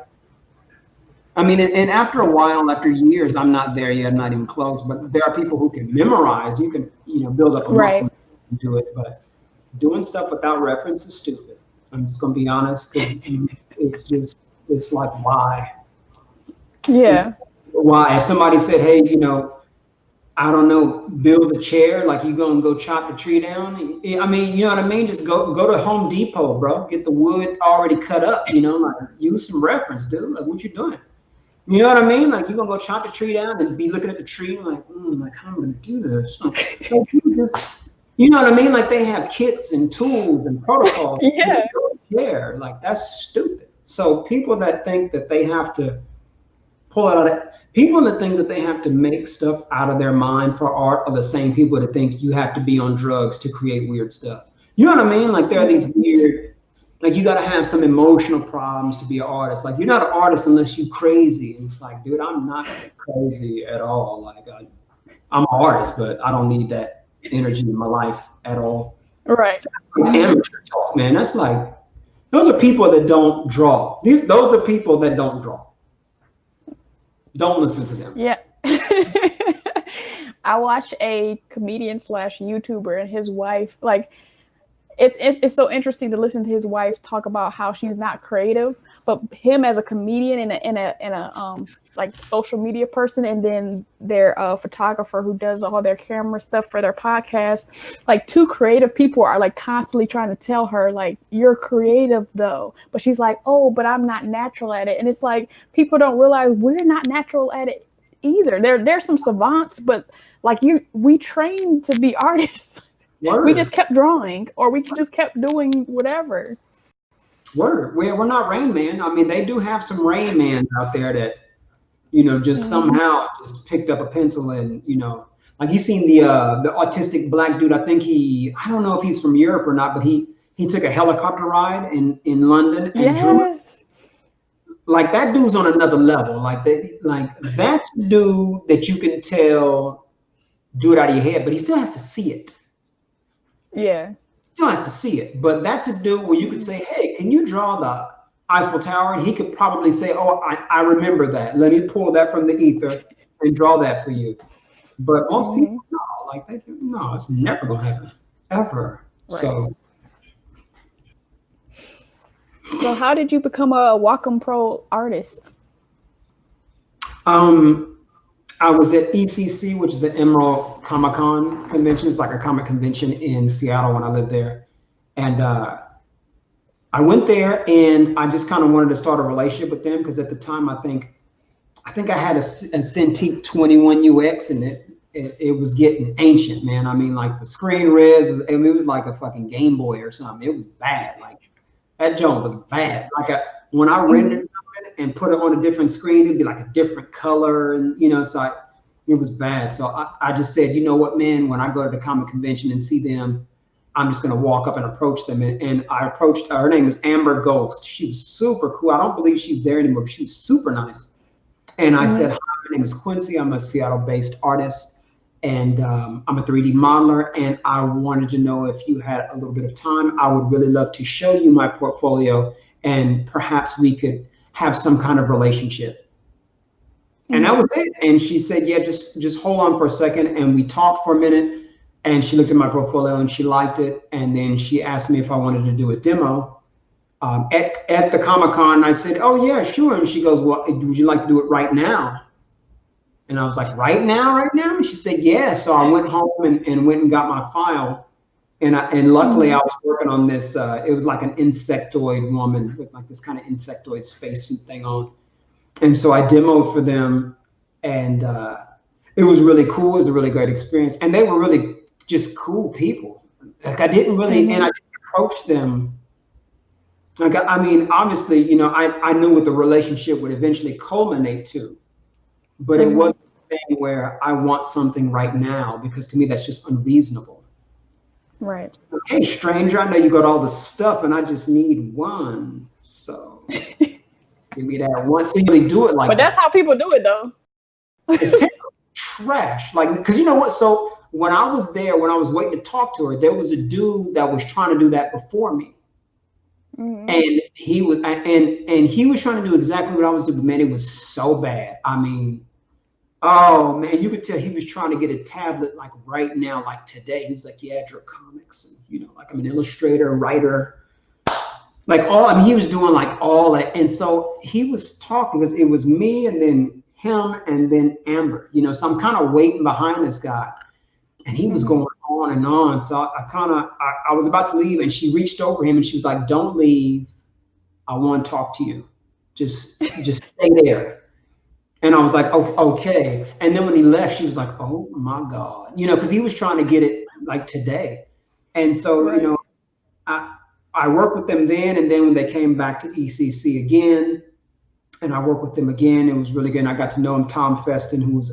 I mean, and after a while, after years, I'm not there yet, I'm not even close, but there are people who can memorize, you can, build up a muscle and do it, but doing stuff without reference is stupid. I'm just gonna be honest, because it's like, why? Yeah. Why? If somebody said, hey, I don't know, build a chair, like you gonna go chop the tree down? I mean, you know what I mean? Just go to Home Depot, bro. Get the wood already cut up, like use some reference, dude. Like what you doing? You know what I mean? Like you gonna go chop the tree down and be looking at the tree and like how am I gonna do this? You know what I mean? Like they have kits and tools and protocols. Yeah. Like that's stupid. So people that think that they have to pull it out of people that think that they have to make stuff out of their mind for art are the same people that think you have to be on drugs to create weird stuff. You know what I mean? Like there are these weird, like you got to have some emotional problems to be an artist. Like you're not an artist unless you crazy. And it's like, dude, I'm not crazy at all. Like I'm an artist, but I don't need that energy in my life at all. Right. So amateur talk, man. That's like, those are people that don't draw. Those are people that don't draw. Don't listen to them. Yeah. I watched a comedian / YouTuber and his wife, like it's so interesting to listen to his wife talk about how she's not creative, but him as a comedian and a like social media person, and then their photographer who does all their camera stuff for their podcast. Like two creative people are like constantly trying to tell her like, you're creative though, but she's like, oh, but I'm not natural at it. And it's like people don't realize we're not natural at it either. There's some savants, but like we trained to be artists. Word. We just kept drawing, or we just kept doing whatever. Word. We're not Rain Man. I mean, they do have some Rain Man out there that just somehow just picked up a pencil and, like you seen the autistic black dude. I don't know if he's from Europe or not, but he took a helicopter ride in London and drew it. Like that dude's on another level. Like that's a dude that you can tell do it out of your head, but he still has to see it. Yeah. Still has to see it. But that's a dude where you could say, hey, can you draw the Eiffel Tower? And he could probably say, oh, I remember that. Let me pull that from the ether and draw that for you. But most people, no, it's never gonna happen, ever. Right. So how did you become a Wacom Pro artist? I was at ECC, which is the Emerald Comic-Con convention. It's like a comic convention in Seattle when I lived there, and I went there and I just kind of wanted to start a relationship with them because at the time I think I had a Cintiq 21 UX and it was getting ancient, man. I mean, like the screen res it was like a fucking Game Boy or something. It was bad. Like that joint was bad. Like when I rendered something and put it on a different screen, it'd be like a different color, and so it was bad. So I just said, you know what, man, when I go to the comic convention and see them, I'm just gonna walk up and approach them. And I approached her name was Amber Ghost. She was super cool. I don't believe she's there anymore, but she was super nice. And I said, hi, my name is Quincy. I'm a Seattle-based artist. And I'm a 3D modeler, and I wanted to know if you had a little bit of time. I would really love to show you my portfolio, and perhaps we could have some kind of relationship. And that was it. And she said, yeah, just hold on for a second. And we talked for a minute, and she looked at my portfolio and she liked it. And then she asked me if I wanted to do a demo at the Comic-Con. I said, oh yeah, sure. And she goes, well, would you like to do it right now? And I was like, right now? And she said, yeah. So I went home and went and got my file. And luckily I was working on this. It was like an insectoid woman with like this kind of insectoid spacesuit thing on. And so I demoed for them, and it was really cool. It was a really great experience. And they were really just cool people. Like I didn't really, and I didn't approach them. Like, I mean, obviously, I knew what the relationship would eventually culminate to. But it wasn't a thing where I want something right now, because to me that's just unreasonable. Right. Hey, stranger, I know you got all the stuff, and I just need one. So give me that one. So you really do it like that. But that's how people do it, though. It's terrible. Trash. Like, because you know what? So when I was there, when I was waiting to talk to her, there was a dude that was trying to do that before me. And he was trying to do exactly what I was doing, but man, it was so bad. I mean, oh man, you could tell he was trying to get a tablet like right now, like today. He was like, yeah, I draw comics, and like I'm an illustrator, writer, like he was doing like all that. And so he was talking, because it was me and then him and then Amber, so I'm kind of waiting behind this guy, and he was going on and on. So I was about to leave, and she reached over him and she was like, don't leave. I want to talk to you. Just stay there. And I was like, okay. And then when he left, she was like, oh my God, because he was trying to get it like today. And so, I worked with them then. And then when they came back to ECC again, and I worked with them again, it was really good. And I got to know him, Tom Feston, who's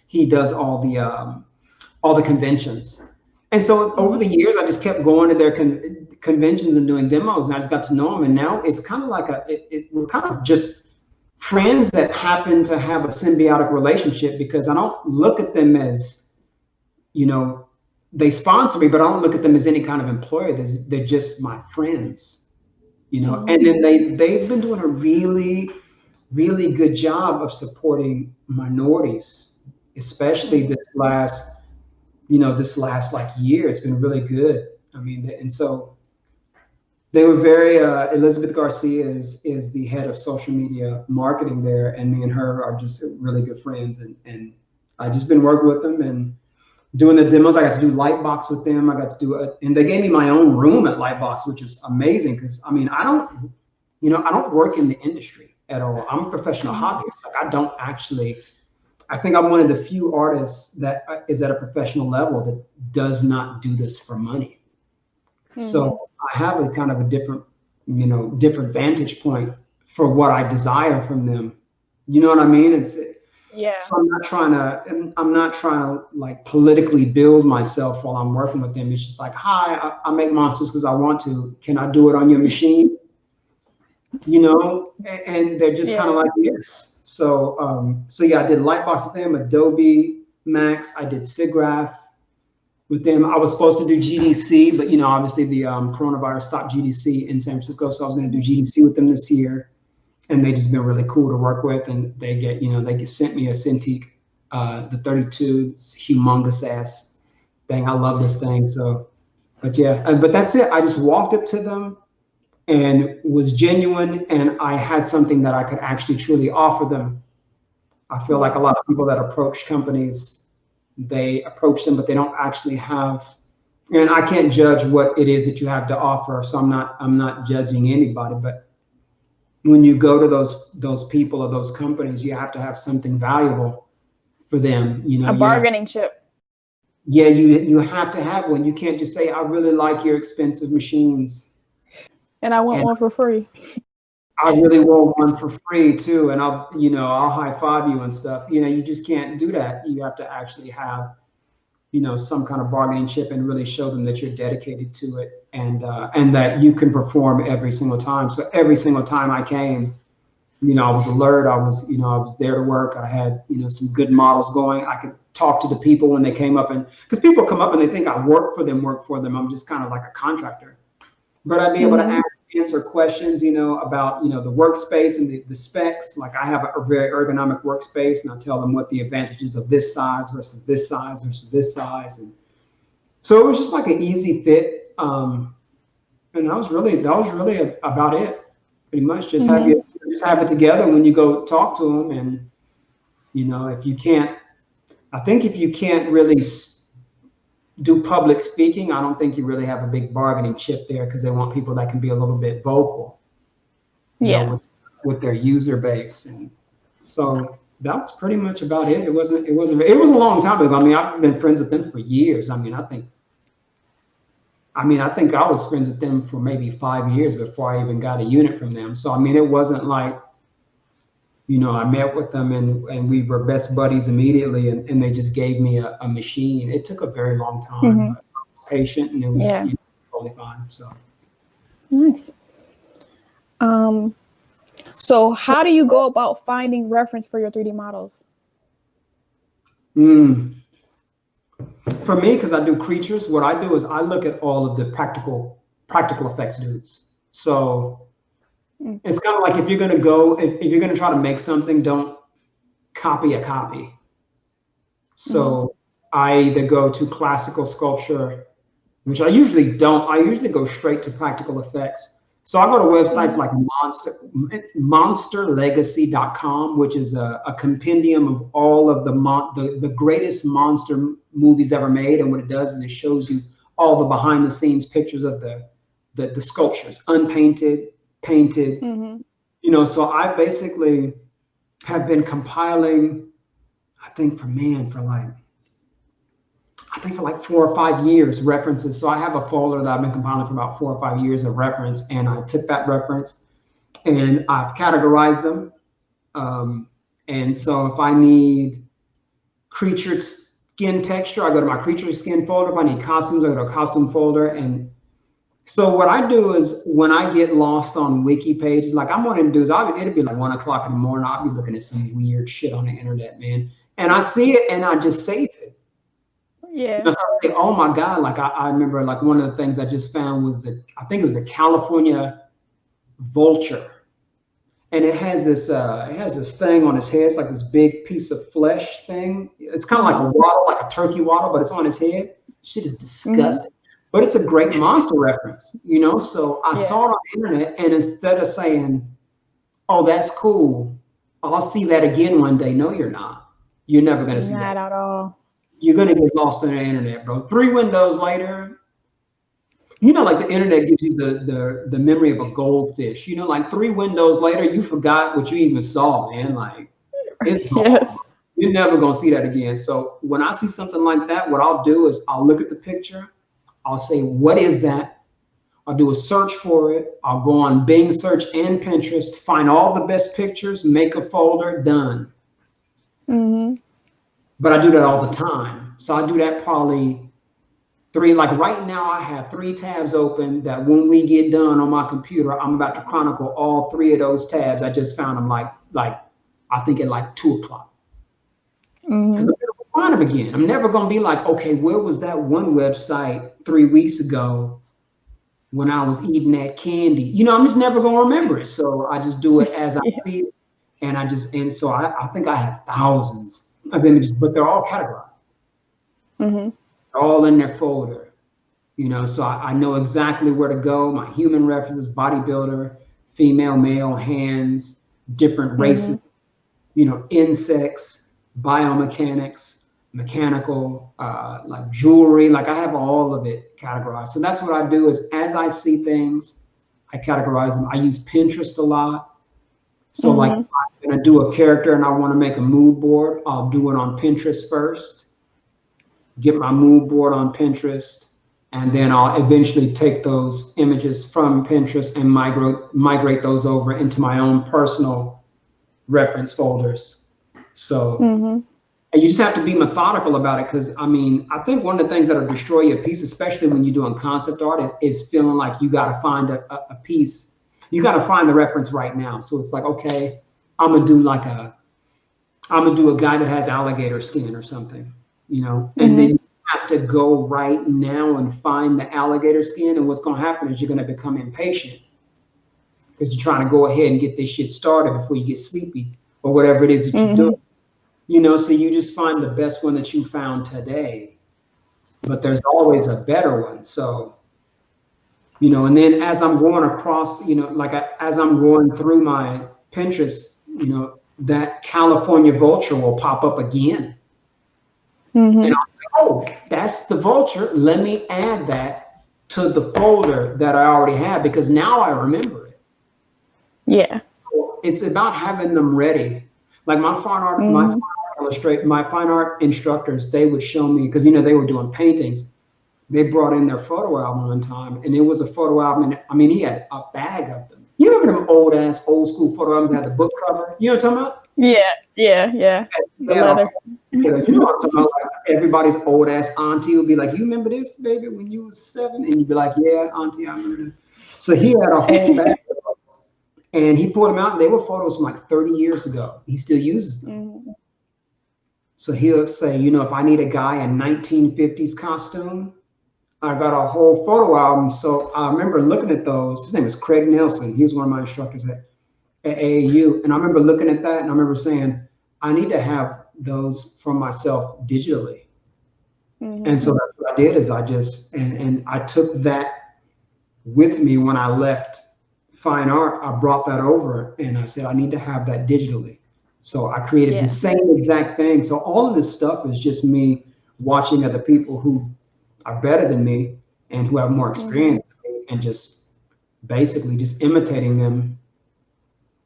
he does all the conventions. And so over the years, I just kept going to their conventions and doing demos, and I just got to know them. And now it's kind of like we're kind of just friends that happen to have a symbiotic relationship, because I don't look at them as, they sponsor me, but I don't look at them as any kind of employer. They're just my friends, and then they've been doing a really, really good job of supporting minorities, especially this last like year. It's been really good. I mean, and so they were very, Elizabeth Garcia is the head of social media marketing there, and me and her are just really good friends. And I've just been working with them and doing the demos. I got to do Lightbox with them. I got to do it, and they gave me my own room at Lightbox, which is amazing, because I mean, I don't work in the industry at all. I'm a professional hobbyist. Like I think I'm one of the few artists that is at a professional level that does not do this for money. So I have a kind of a different vantage point for what I desire from them. You know what I mean? It's Yeah. so I'm not trying to like politically build myself while I'm working with them. It's just like, hi, I make monsters because I want to. Can I do it on your machine? You know, and they're just kind of Yeah. like, yes. So so yeah, I did Lightbox with them, Adobe Max, I did SIGGRAPH with them. I was supposed to do GDC, but you know, obviously the coronavirus stopped GDC in San Francisco, so I was going to do GDC with them this year, and they just been really cool to work with. And they get, you know, sent me a Cintiq, the 32, this humongous ass thing. I love this thing. So, but yeah, but that's it. I just walked up to them and was genuine, and I had something that I could actually truly offer them. I feel like a lot of people that approach companies, they approach them, but they don't actually have. And I can't judge what it is that you have to offer, so I'm not judging anybody. But when you go to those people or those companies, you have to have something valuable for them. You know, A bargaining chip. Yeah, you have to have one. You can't just say, I really like your expensive machines, and I want one for free. I really want one for free too, and I'll high five you and stuff. You know, you just can't do that. You have to actually have, you know, some kind of bargaining chip and really show them that you're dedicated to it, and that you can perform every single time. So every single time I came, you know, I was alert. I was there to work. I had, you know, some good models going. I could talk to the people when they came up, and because people come up and they think I work for them. I'm just kind of like a contractor, but I'd be able to answer questions, you know, about, you know, the workspace and the specs. Like I have a very ergonomic workspace, and I tell them what the advantages of this size versus this size versus this size. And so it was just like an easy fit. And that was really about it. Pretty much just have it together when you go talk to them. And, you know, if you can't really do public speaking, I don't think you really have a big bargaining chip there, because they want people that can be a little bit vocal, you know, with their user base. And so that was pretty much about it. It was a long time ago. I mean, I've been friends with them for years. I think I was friends with them for maybe 5 years before I even got a unit from them. So I mean, it wasn't like, you know, I met with them and we were best buddies immediately, and they just gave me a machine. It took a very long time. But I was patient, and it was you know, totally fine. So nice. So how do you go about finding reference for your 3D models? For me, because I do creatures, what I do is I look at all of the practical effects dudes. So it's kind of like, if you're going to try to make something, don't copy a copy. So I either go to classical sculpture, which I usually don't. I usually go straight to practical effects. So I go to websites like monsterlegacy.com, which is a compendium of all of the greatest monster movies ever made. And what it does is it shows you all the behind the scenes pictures of the sculptures, unpainted, painted, you know. So I basically have been compiling, I think for like 4 or 5 years references. So I have a folder that I've been compiling for about 4 or 5 years of reference, and I took that reference and I've categorized them. And so if I need creature skin texture, I go to my creature skin folder. If I need costumes, I go to a costume folder. And so what I do is, when I get lost on wiki pages, like I'm one of them dudes, it'll be like 1 o'clock in the morning, I'll be looking at some weird shit on the internet, man. And I see it and I just save it. Yeah. So I say, oh my God, like I remember, like one of the things I just found was I think it was the California vulture. And it has this thing on his head. It's like this big piece of flesh thing. It's kind of like a waddle, like a turkey waddle, but it's on his head. Shit is disgusting. But it's a great monster reference, you know? So I saw it on the internet, and instead of saying, oh, that's cool, I'll see that again one day. No, you're not. You're never going to see that. Not at all. You're going to get lost on the internet, bro. 3 windows later, you know, like the internet gives you the memory of a goldfish. You know, like 3 windows later, you forgot what you even saw, man. Like, it's gone. You're never going to see that again. So when I see something like that, what I'll do is I'll look at the picture. I'll say, what is that? I'll do a search for it. I'll go on Bing search and Pinterest, find all the best pictures, make a folder, done. But I do that all the time. So I do that probably like right now I have 3 tabs open that when we get done on my computer, I'm about to chronicle all 3 of those tabs. I just found them like I think at like 2 o'clock. Because I'm never gonna find them again. I'm never gonna be like, okay, where was that one website 3 weeks ago when I was eating that candy? You know, I'm just never gonna remember it. So I just do it as I see it. And so I think I have thousands of images, but they're all categorized. They're all in their folder, you know, so I know exactly where to go. My human references, bodybuilder, female, male, hands, different races, you know, insects, biomechanics, mechanical, like jewelry, like I have all of it categorized. So that's what I do is as I see things, I categorize them. I use Pinterest a lot. So like if I'm gonna do a character and I wanna make a mood board, I'll do it on Pinterest first. Get my mood board on Pinterest, and then I'll eventually take those images from Pinterest and migrate those over into my own personal reference folders. So and you just have to be methodical about it, because I mean, I think one of the things that'll destroy your piece, especially when you're doing concept art, is feeling like you got to find a piece. You got to find the reference right now. So it's like, okay, I'm gonna do a guy that has alligator skin or something, you know, and then you have to go right now and find the alligator skin. And what's going to happen is you're going to become impatient because you're trying to go ahead and get this shit started before you get sleepy or whatever it is that you do. You know, so you just find the best one that you found today, but there's always a better one. So, you know, and then as I'm going across, you know, like as I'm going through my Pinterest, you know, that California vulture will pop up again. And I'm like, oh, that's the vulture. Let me add that to the folder that I already have, because now I remember it. Yeah. So it's about having them ready. Like my fine art, my fine art instructors, they would show me, because you know they were doing paintings. They brought in their photo album one time, and it was a photo album. And I mean, he had a bag of them. You remember them old school photo albums that had the book cover? You know what I'm talking about? Yeah. The leather. You know what I'm talking about? Like everybody's old ass auntie would be like, "You remember this, baby, when you was 7?" And you'd be like, "Yeah, auntie, I remember that." So he had a whole bag of those, and he pulled them out, and they were photos from like 30 years ago. He still uses them. So he'll say, you know, if I need a guy in 1950s costume, I got a whole photo album. So I remember looking at those. His name is Craig Nelson. He was one of my instructors at AAU. And I remember looking at that, and I remember saying, I need to have those for myself digitally. And so that's what I did, is I just, and I took that with me when I left fine art. I brought that over, and I said, I need to have that digitally. So I created the same exact thing. So all of this stuff is just me watching other people who are better than me and who have more experience than me, and just basically just imitating them,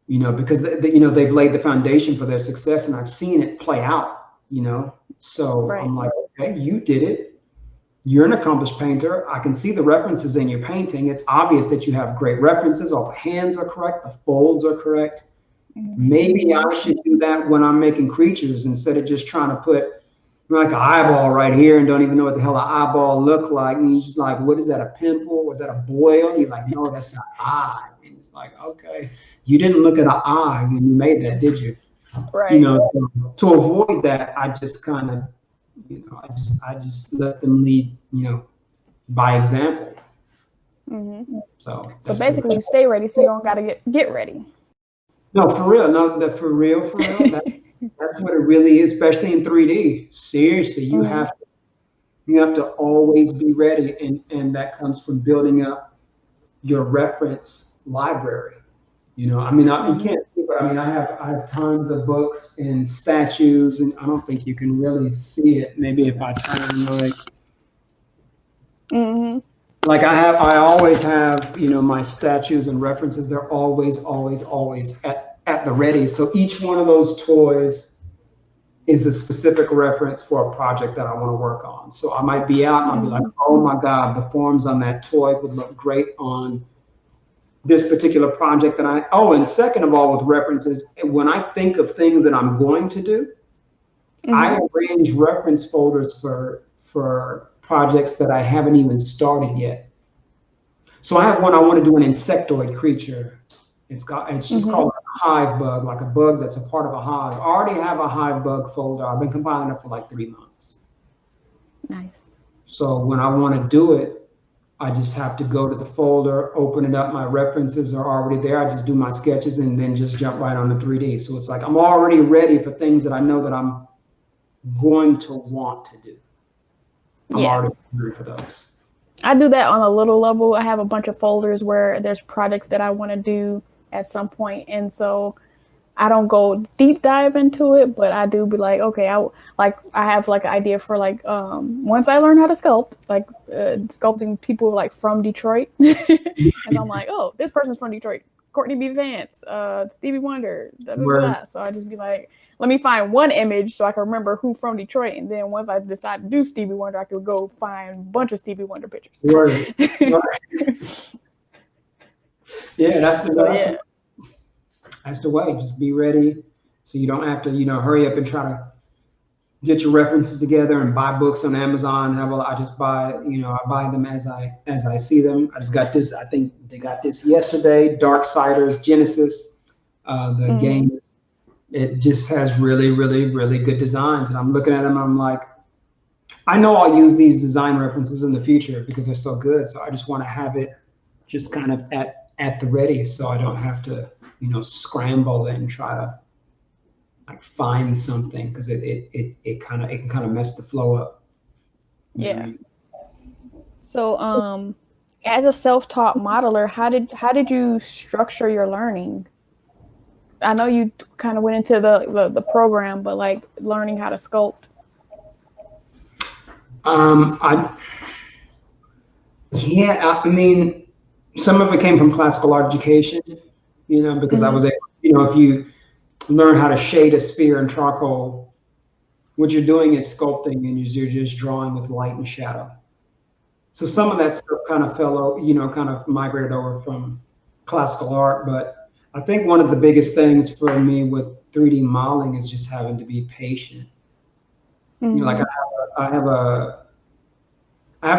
you know, because you know, they've laid the foundation for their success, and I've seen it play out, you know. So I'm like, okay, you did it. You're an accomplished painter. I can see the references in your painting. It's obvious that you have great references. All the hands are correct. The folds are correct. Maybe I should do that when I'm making creatures, instead of just trying to put like an eyeball right here and don't even know what the hell an eyeball look like. And you're just like, what is that, a pimple? Or is that a boil? And you're like, no, that's an eye. And it's like, okay, you didn't look at an eye when you made that, did you? Right. You know, to avoid that, I just kind of, you know, I just let them lead, you know, by example. So basically you stay ready, so you don't got to get ready. No, for real. No, for real. That's what it really is, especially in 3D. Seriously, you have to always be ready, and that comes from building up your reference library. You know, I mean, you can't see, but I mean, I have tons of books and statues, and I don't think you can really see it. Maybe if I turn like I always have, you know, my statues and references. They're always at the ready. So each one of those toys is a specific reference for a project that I want to work on. So I might be out and I'll be like, oh my God, the forms on that toy would look great on this particular project that and second of all, with references, when I think of things that I'm going to do, I arrange reference folders for projects that I haven't even started yet. So I have one, I want to do an insectoid creature. It's just called a hive bug, like a bug that's a part of a hive. I already have a hive bug folder. I've been compiling it for like 3 months. Nice. So when I want to do it, I just have to go to the folder, open it up. My references are already there. I just do my sketches and then just jump right on the 3D. So it's like I'm already ready for things that I know that I'm going to want to do. I'm already ready for those. I do that on a little level. I have a bunch of folders where there's projects that I want to do at some point, and so I don't go deep dive into it, but I do be like, okay, I have like an idea for like once I learn how to sculpt, like sculpting people like from Detroit, and so I'm like, oh, this person's from Detroit, Courtney B. Vance, Stevie Wonder, blah, blah, blah. So I just be like, let me find one image so I can remember who from Detroit, and then once I decide to do Stevie Wonder, I could go find a bunch of Stevie Wonder pictures. Right. Yeah, that's the way. Just be ready, so you don't have to, hurry up and try to get your references together and buy books on Amazon. I just buy, I buy them as I see them. I just got this. I think they got this yesterday. Darksiders Genesis, the game. It just has really, really, really good designs, and I'm looking at them. I'm like, I know I'll use these design references in the future because they're so good. So I just want to have it just kind of at the ready, so I don't have to, scramble and try to like find something, because it can kind of mess the flow up. Yeah. So as a self-taught modeler, how did you structure your learning? I know you kind of went into the program, but like learning how to sculpt. I mean, some of it came from classical art education, because I was able, if you learn how to shade a sphere in charcoal, what you're doing is sculpting, and you're just drawing with light and shadow. So some of that stuff kind of kind of migrated over from classical art. But I think one of the biggest things for me with 3D modeling is just having to be patient. Like I have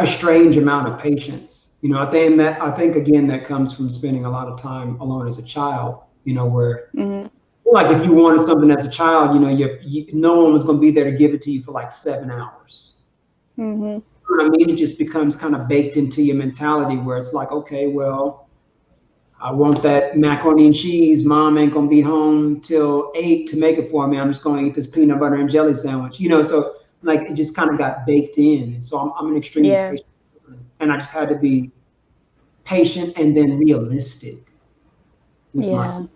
a strange amount of patience. I think again that comes from spending a lot of time alone as a child. Where like if you wanted something as a child, no one was going to be there to give it to you for like 7 hours. You know what I mean? It just becomes kind of baked into your mentality where it's like, okay, well, I want that macaroni and cheese. Mom ain't gonna be home till 8 to make it for me. I'm just gonna eat this peanut butter and jelly sandwich. So like it just kind of got baked in. And so I'm an extremely patient person, and I just had to be patient and then realistic with myself,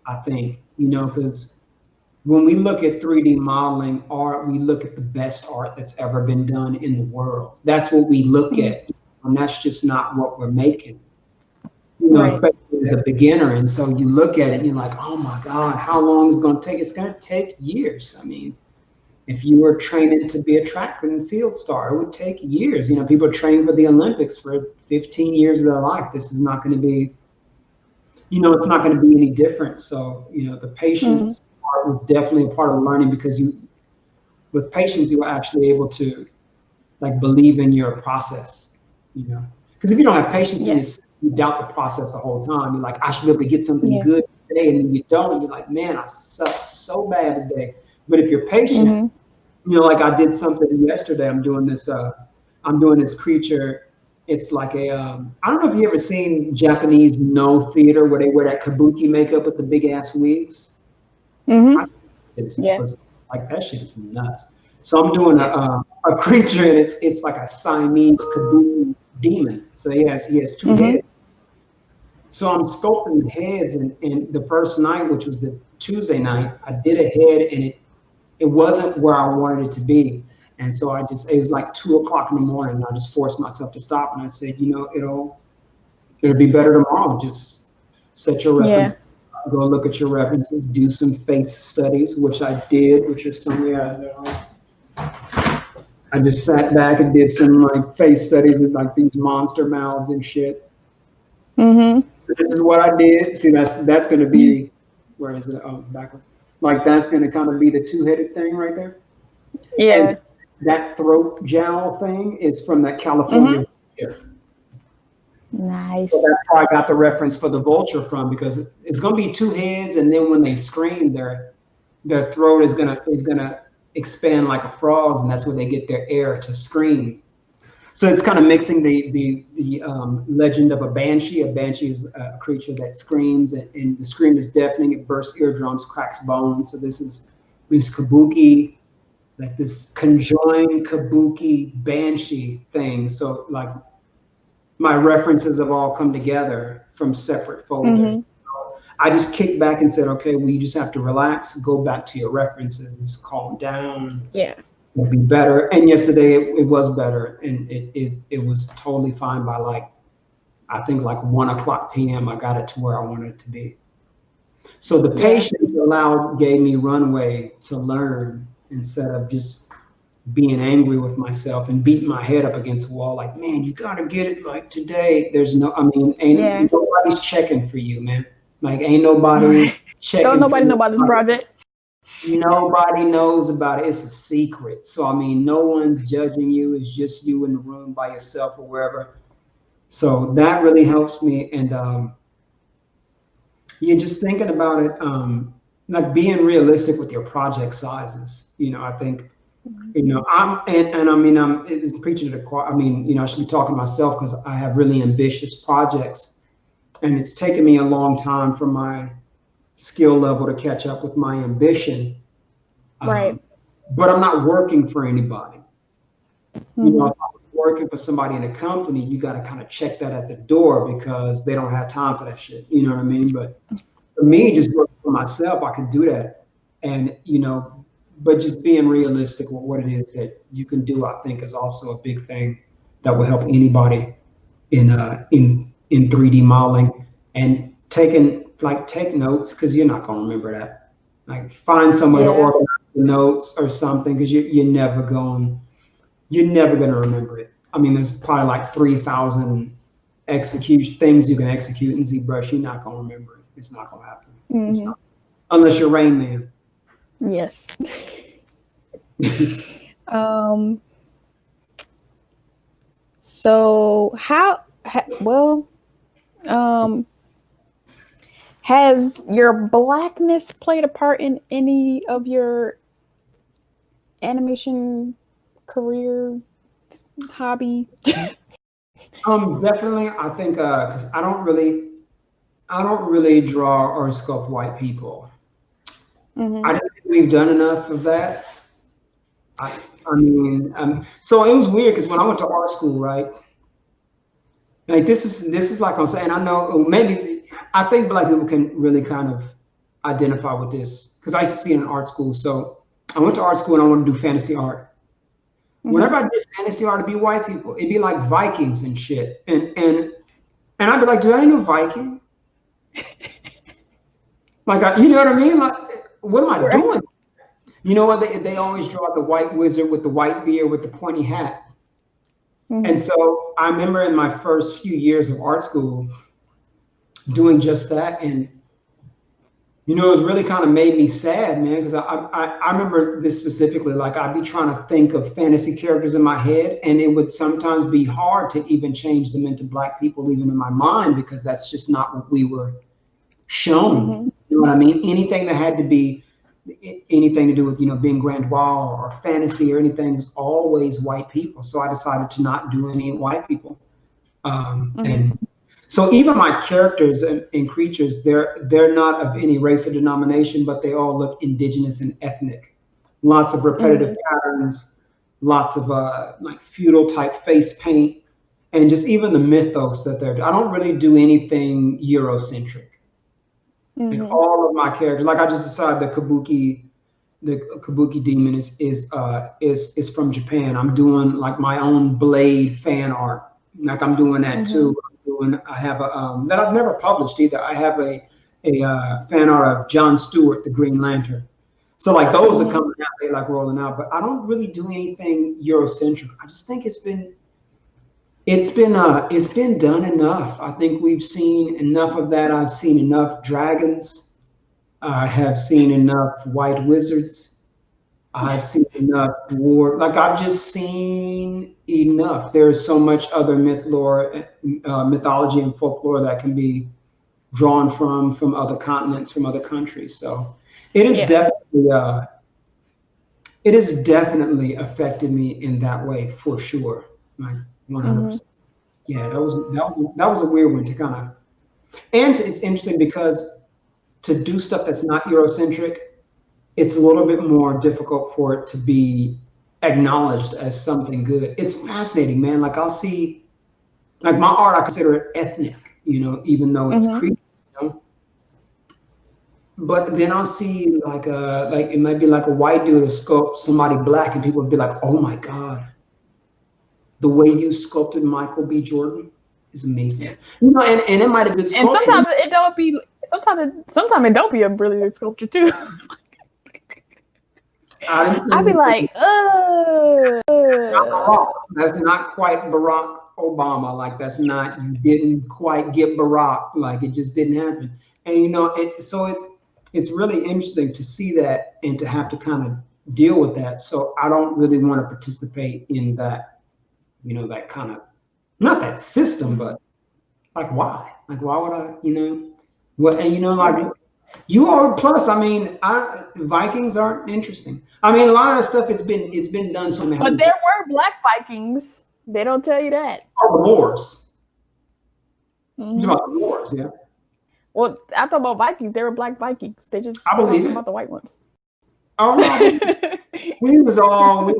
I think, because when we look at 3D modeling art, we look at the best art that's ever been done in the world. That's what we look at, and that's just not what we're making. Especially as a beginner. And so you look at it and you're like, oh my God, how long is it going to take? It's going to take years. I mean, if you were training to be a track and field star, it would take years. People train for the Olympics for 15 years of their life. This is not going to be, it's not going to be any different. So, the patience part was definitely a part of learning, because with patience, you were actually able to like believe in your process, because if you don't have patience, you doubt the process the whole time. You're like, I should be able to get something good today, and then you don't. And you're like, man, I suck so bad today. But if you're patient, like I did something yesterday. I'm doing this creature. It's like a, I don't know if you ever seen Japanese no theater where they wear that kabuki makeup with the big ass wigs. It's like, that shit is nuts. So I'm doing a creature, and it's like a Siamese kabuki demon. So he has 2 heads. So I'm sculpting the heads, and the first night, which was the Tuesday night, I did a head, and it wasn't where I wanted it to be. And so it was like 2 o'clock in the morning, and I just forced myself to stop, and I said, it'll be better tomorrow. Just set your reference. go look at your references, do some face studies, which I did, which are somewhere. I just sat back and did some like face studies with like these monster mouths and shit. Mm-hmm. This is what I did. See, that's going to be, where is it? Oh, it's backwards. Like that's going to kind of be the two-headed thing right there. Yeah. And that throat jowl thing is from that California. Nice. So that's where I got the reference for the vulture from, because it's going to be two heads, and then when they scream, their throat is gonna expand like a frog's, and that's where they get their air to scream. So it's kind of mixing the legend of a banshee. A banshee is a creature that screams, and the scream is deafening. It bursts eardrums, cracks bones. So this is this kabuki, like this conjoined kabuki banshee thing. So like my references have all come together from separate folders. So I just kicked back and said, okay, well, you just have to relax, go back to your references, calm down. Yeah. It'll be better. And yesterday it was better, and it was totally fine by like, I think like 1:00 p.m. I got it to where I wanted it to be. So the patience gave me runway to learn, instead of just being angry with myself and beating my head up against the wall. Like, man, you gotta get it like today. There's no, I mean, nobody's checking for you, man. Like, ain't nobody checking. Don't nobody know about this project. Nobody knows about it. It's a secret. So, I mean, no one's judging you. It's just you in the room by yourself or wherever. So that really helps me. And you're just thinking about it, like being realistic with your project sizes. You know, I think, you know, I'm preaching to the choir. I mean, you know, I should be talking to myself, because I have really ambitious projects, and it's taken me a long time for my skill level to catch up with my ambition. Right. But I'm not working for anybody. You know, if I'm working for somebody in a company, you got to kind of check that at the door, because they don't have time for that shit. You know what I mean? But for me, just working for myself, I can do that. And, you know, but just being realistic with what it is that you can do, I think, is also a big thing that will help anybody in 3D modeling. And take notes, because you're not going to remember that. Like, find somewhere to organize the notes or something, because you're never going to remember it. I mean, there's probably like 3,000 things you can execute in ZBrush. You're not going to remember it. It's not going to happen. It's not, unless you're Rain Man. Yes. So has your blackness played a part in any of your animation career, hobby? Definitely. I think because I don't really draw or sculpt white people. I just think we've done enough of that. I mean, so it was weird, because when I went to art school, right? Like this is like I'm saying, I know maybe I think Black people can really kind of identify with this, because I used to see it in art school. So I went to art school and I wanted to do fantasy art. Whenever I did fantasy art, it'd be white people. It'd be like Vikings and shit. And I'd be like, do I know Viking? Like, you know what I mean? Like, what am I doing? You know what? They always draw the white wizard with the white beard with the pointy hat. And so I remember in my first few years of art school doing just that. And, you know, it really kind of made me sad, man, because I remember this specifically. Like, I'd be trying to think of fantasy characters in my head, and it would sometimes be hard to even change them into Black people, even in my mind, because that's just not what we were shown. You know what I mean? Anything that had to be anything to do with, you know, being grandois or fantasy or anything was always white people. So I decided to not do any white people. And so even my characters and creatures, they're not of any race or denomination, but they all look indigenous and ethnic. Lots of repetitive patterns, lots of like feudal type face paint, and just even the mythos that they're. I don't really do anything Eurocentric. Like all of my characters, like I just decided the Kabuki demon is from Japan. I'm doing like my own Blade fan art. Like I'm doing that too. I have a that I've never published either. I have a fan art of John Stewart, the Green Lantern. So like those are Mhm. coming out, they like rolling out, but I don't really do anything Eurocentric. I just think it's been done enough. I think we've seen enough of that. I've seen enough dragons. I have seen enough white wizards. I've seen enough war. Like I've just seen enough. There's so much other mythology and folklore that can be drawn from other continents, from other countries. So it is definitely it has definitely affected me in that way for sure. Like 100%. Yeah, that was a weird one to kind of, and it's interesting because to do stuff that's not Eurocentric, it's a little bit more difficult for it to be acknowledged as something good. It's fascinating, man. Like I'll see, like my art, I consider it ethnic, even though it's creepy, But then I'll see like it might be like a white dude who sculpt somebody black, and people would be like, "Oh my God, the way you sculpted Michael B. Jordan is amazing." And it might have been sculpture. And sometimes it don't be. Sometimes it don't be a really good sculpture too. I'd be like, That's not quite Barack Obama. Like that's not, you didn't quite get Barack. Like it just didn't happen. And so it's really interesting to see that and to have to kind of deal with that. So I don't really want to participate in that, that kind of, not that system, but like why? Like why would I, well, and like you are, plus I mean, Vikings aren't interesting. I mean, a lot of that stuff it's been done so many. But there were black Vikings. They don't tell you that. Oh, the wars. It's about the wars, yeah. Well, I'm talking about Vikings. They were black Vikings. They just talking about the white ones. Oh no, we was all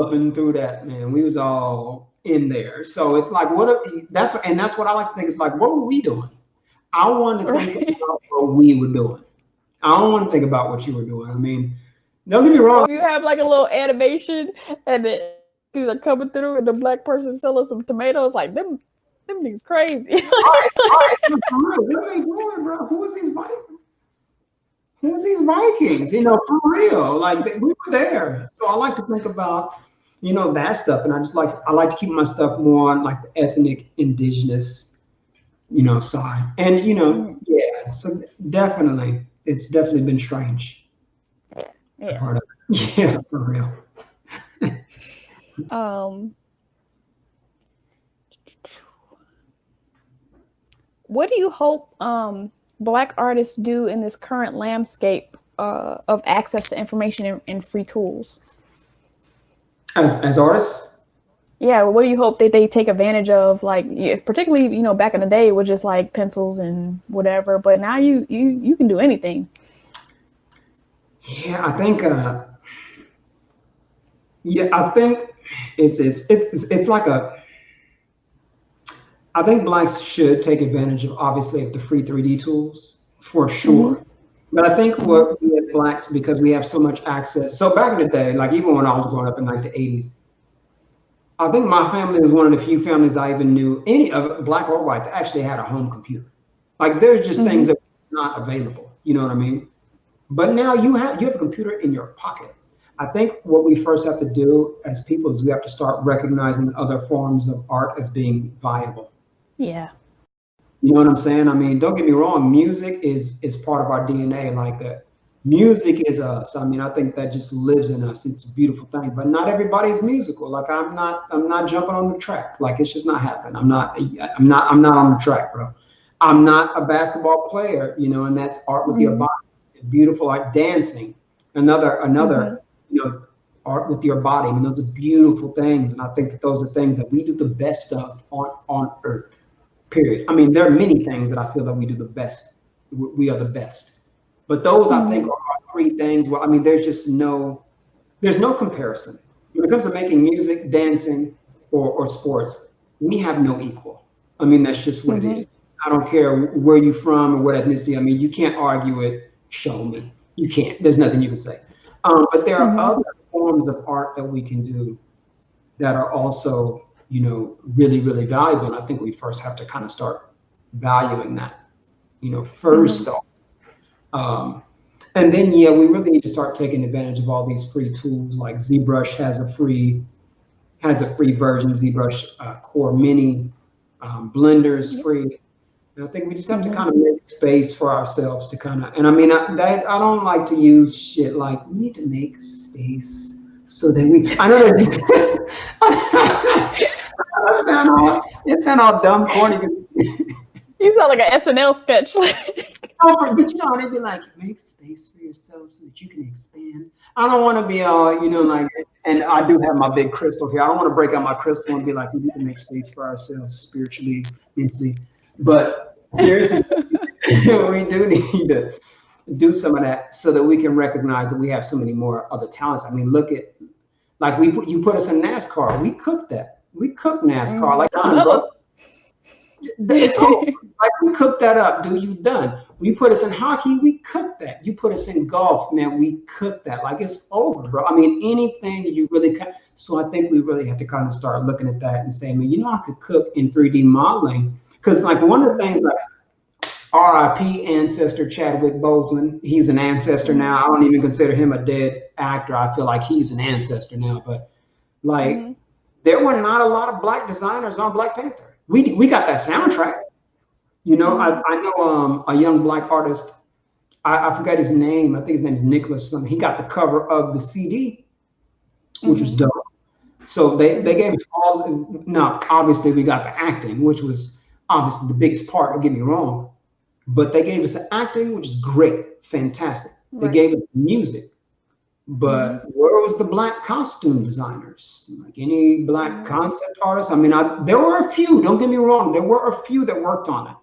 up and through that, man. We was all in there. So it's like, that's what I like to think. It's like, what were we doing? I want to think about what we were doing. I don't want to think about what you were doing. I mean, don't get me wrong. You have like a little animation and they're coming through and the black person selling some tomatoes, like them niggas crazy. What are they doing, bro? Who is these Vikings? Who's these Vikings? For real. Like we were there. So I like to think about, that stuff. And I like to keep my stuff more on like the ethnic, indigenous, side. And yeah. So definitely, it's definitely been strange. Yeah. Part of it. Yeah, for real. What do you hope Black artists do in this current landscape of access to information and free tools? As artists? Yeah, what do you hope that they take advantage of? Like, particularly, back in the day, it was just like pencils and whatever. But now you can do anything. Yeah, I think. I think it's like a. I think Blacks should take advantage of, obviously, of the free 3D tools for sure. But I think what we as Blacks, because we have so much access. So back in the day, like even when I was growing up in like the 80s, I think my family was one of the few families I even knew, any of Black or white, that actually had a home computer. Like there's just things that are not available. You know what I mean? But now you have a computer in your pocket. I think what we first have to do as people is we have to start recognizing other forms of art as being viable. Yeah. You know what I'm saying? I mean, don't get me wrong. Music is part of our DNA. Like that, music is us. I mean, I think that just lives in us. It's a beautiful thing. But not everybody's musical. Like I'm not jumping on the track. Like it's just not happening. I'm not on the track, bro. I'm not a basketball player. And that's art with your body. It's beautiful, like dancing. Another art with your body. I mean, those are beautiful things, and I think that those are things that we do the best of on Earth. Period. I mean, there are many things that I feel that we do the best. We are the best, but those I think are three things. Well, I mean, there's no comparison when it comes to making music, dancing, or sports. We have no equal. I mean, that's just what it is. I don't care where you're from or what ethnicity. I mean, you can't argue it. Show me. You can't. There's nothing you can say. But there are other forms of art that we can do that are also, really, really valuable. And I think we first have to kind of start valuing that, first off. And then, yeah, we really need to start taking advantage of all these free tools. Like ZBrush has a free version, ZBrush Core Mini. Blender's free. And I think we just have to kind of make space for ourselves to kind of, and I mean, I don't like to use shit like, we need to make space so that I know that it sound all dumb, corny. You sound like an SNL sketch. But you know, they'd be like, make space for yourself so that you can expand. I don't want to be all, you know, like, and I do have my big crystal here. I don't want to break out my crystal and be like, we need to make space for ourselves spiritually, mentally. But seriously, we do need to do some of that so that we can recognize that we have so many more other talents. I mean, look at, like, you put us in NASCAR. We cooked that. We cooked NASCAR. Like, bro. It's over. Like, we cooked that up, dude. You done. You put us in hockey, we cooked that. You put us in golf, man, we cooked that. Like, it's over, bro. I mean, anything you really can. So I think we really have to kind of start looking at that and saying, man, you know, I could cook in 3D modeling. Because, like, one of the things, like, RIP ancestor Chadwick Boseman, he's an ancestor now. I don't even consider him a dead actor. I feel like he's an ancestor now. But, like, there were not a lot of Black designers on Black Panther. We got that soundtrack. You know, I know a young Black artist, I forgot his name. I think his name is Nicholas or something. He got the cover of the CD, which was dope. So they gave us all, now, obviously we got the acting, which was obviously the biggest part, don't get me wrong. But they gave us the acting, which is great, fantastic. They gave us the music. But where was the Black costume designers? Like any Black concept artists? I mean, there were a few, don't get me wrong. There were a few that worked on it.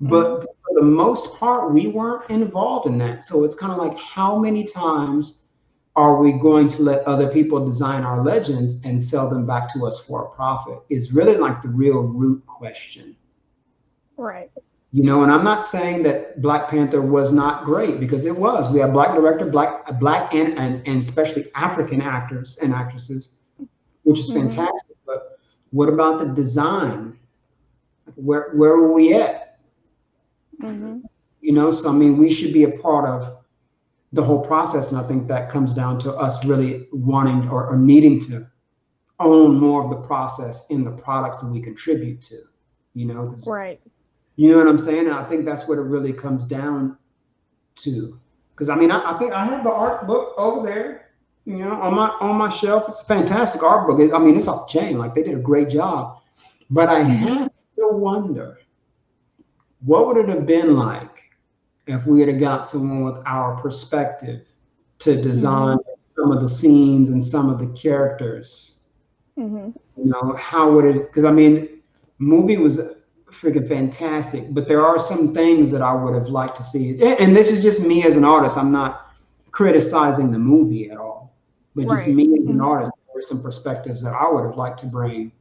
But for the most part, we weren't involved in that. So it's kind of like, how many times are we going to let other people design our legends and sell them back to us for a profit? Is really like the real root question. Right. You know, and I'm not saying that Black Panther was not great, because it was. We had Black director, Black and especially African actors and actresses, which is fantastic. But what about the design? Where were we at? You know, so I mean, we should be a part of the whole process, and I think that comes down to us really wanting or needing to own more of the process in the products that we contribute to. You know, right. You know what I'm saying? And I think that's what it really comes down to. Because I mean, I think I have the art book over there, you know, on my shelf. It's a fantastic art book. I mean, it's off the chain. Like, they did a great job. But I have to wonder, what would it have been like if we had got someone with our perspective to design some of the scenes and some of the characters? You know, how would it? Because I mean, movie was freaking fantastic, but there are some things that I would have liked to see. And this is just me as an artist. I'm not criticizing the movie at all, but just me as an artist. There were some perspectives that I would have liked to bring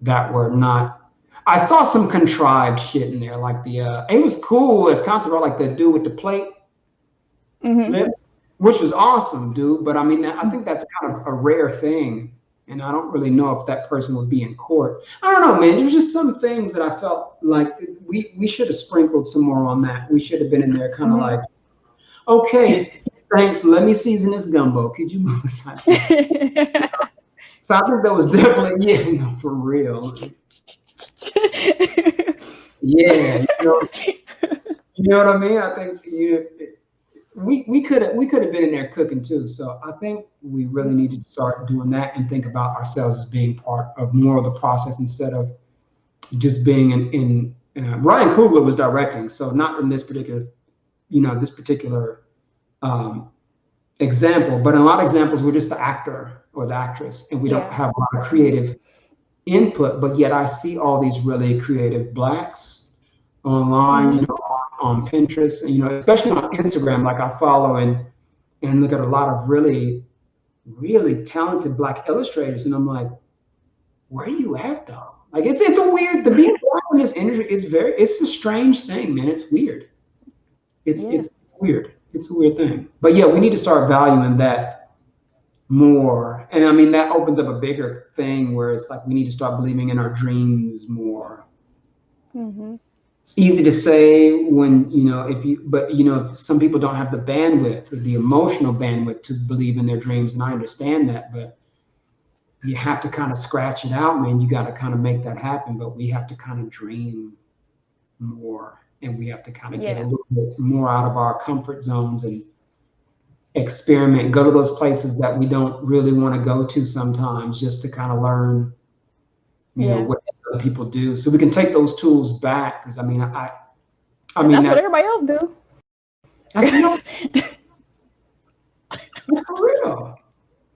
that were not. I saw some contrived shit in there, like it was cool as concept art, like the dude with the plate, which was awesome, dude. But I mean, I think that's kind of a rare thing. And I don't really know if that person would be in court. I don't know, man. There's just some things that I felt like we should have sprinkled some more on that. We should have been in there kind of like, okay, thanks. Let me season this gumbo. Could you move aside? So I think that was definitely, for real. You know what I mean? I think we could have been in there cooking too. So I think we really need to start doing that and think about ourselves as being part of more of the process instead of just being in Ryan Coogler was directing, so not in this particular, example, but in a lot of examples we're just the actor or the actress, and we don't have a lot of creative input. But yet I see all these really creative Blacks online, on Pinterest, and especially on Instagram. Like, I follow and look at a lot of really, really talented Black illustrators, and I'm like, where are you at though? Like, it's a weird, to be Black in this industry. It's a strange thing, man. It's weird. It's weird. It's a weird thing. But yeah, we need to start valuing that more. And I mean, that opens up a bigger thing where it's like we need to start believing in our dreams more. it's easy to say when, you know, but you know, if some people don't have the bandwidth or the emotional bandwidth to believe in their dreams, and I understand that, but you have to kind of scratch it out, man. You got to kind of make that happen, but we have to kind of dream more, and we have to kind of get a little bit more out of our comfort zones and experiment, go to those places that we don't really want to go to sometimes, just to kind of learn, you know, what other people do, so we can take those tools back. Because I mean, I mean that's what everybody else do. That's, no, for real.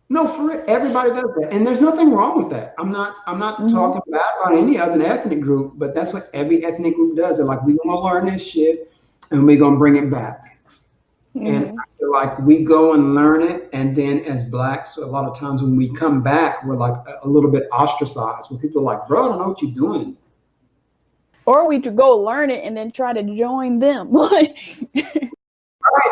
No, for real. Everybody does that, and there's nothing wrong with that. I'm not talking bad about any other ethnic group, but that's what every ethnic group does. They're like, we're gonna learn this shit, and we're gonna bring it back. And I feel like we go and learn it, and then as Blacks, a lot of times when we come back, we're like a little bit ostracized, where people are like, bro, I don't know what you're doing. Or we go learn it and then try to join them. Right,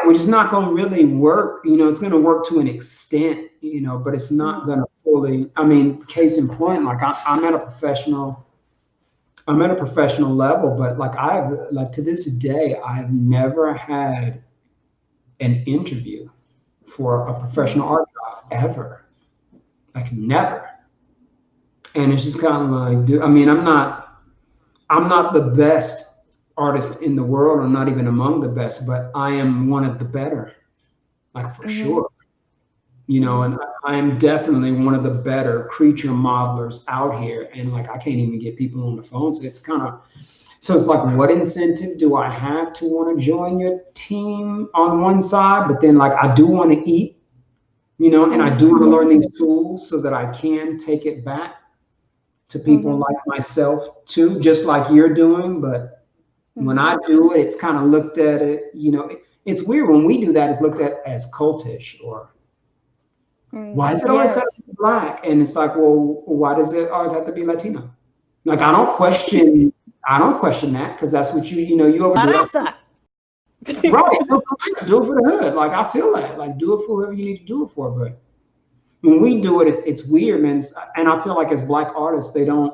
which is not going to really work. You know, it's going to work to an extent, you know, but it's not going to fully. I mean, case in point, like I'm at a professional level, but like to this day, I've never had an interview for a professional art job ever, like never. And it's just kind of like, dude, I mean, I'm not the best artist in the world. I'm not even among the best, but I am one of the better, like for sure. You know, and I am definitely one of the better creature modelers out here. And like, I can't even get people on the phone. So it's kind of, so it's like, what incentive do I have to want to join your team on one side? But then like, I do want to eat, you know, and I do want to learn these tools so that I can take it back to people like myself too, just like you're doing. But when I do it, it's kind of looked at it, you know, it's weird when we do that, it's looked at as cultish, or why is it always got to be Black? And it's like, well, why does it always have to be Latino? Like, I don't question that, because that's what you know, you overdo it. Right, do it for the hood. Like, I feel that, like, do it for whoever you need to do it for. But when we do it, it's weird, man. And I feel like as Black artists, I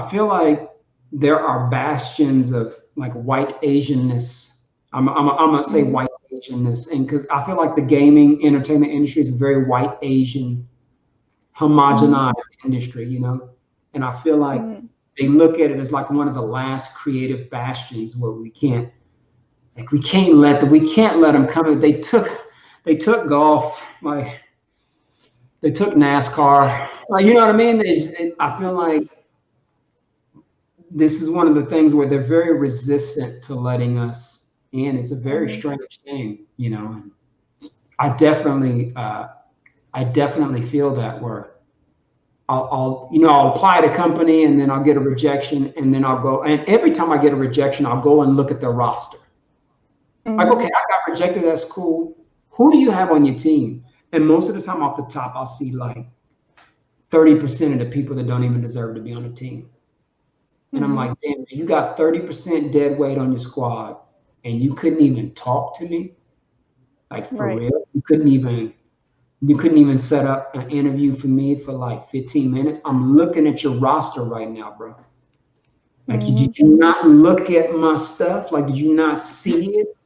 feel like there are bastions of like white Asianness. I'm gonna say white Asianness, and because I feel like the gaming entertainment industry is a very white Asian homogenized industry, you know. And I feel like they look at it as like one of the last creative bastions where we can't let them come in. They took golf, like they took NASCAR, like, you know what I mean. I feel like this is one of the things where they're very resistant to letting us in. It's a very strange thing, you know. I definitely feel that, where I'll apply to a company and then I'll get a rejection, and then I'll go, and every time I get a rejection, I'll go and look at their roster. Like, okay, I got rejected, that's cool. Who do you have on your team? And most of the time off the top, I'll see like 30% of the people that don't even deserve to be on the team. And I'm like, damn, you got 30% dead weight on your squad, and you couldn't even talk to me? Like, for real? You couldn't even set up an interview for me for like 15 minutes? I'm looking at your roster right now, bro. Like, did you not look at my stuff? Like, did you not see it?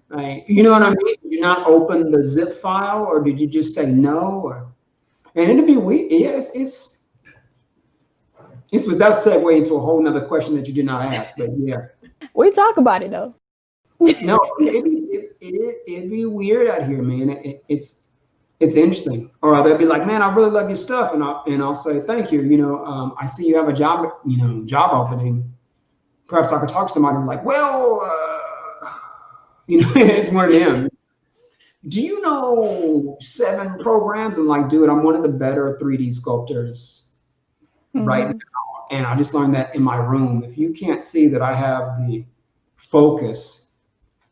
Like, you know what I mean? Did you not open the zip file, or did you just say no? And it'd be weird. Yes, that segue into a whole nother question that you did not ask, but yeah. We talk about it though. No, it'd be weird out here, man. It's interesting. Or they'll be like, man, I really love your stuff, and I'll say, thank you. You know, I see you have a job opening. Perhaps I could talk to somebody like, well, you know, it's one of them. Do you know 7 programs? I'm like, dude, I'm one of the better 3D sculptors right now. And I just learned that in my room. If you can't see that I have the focus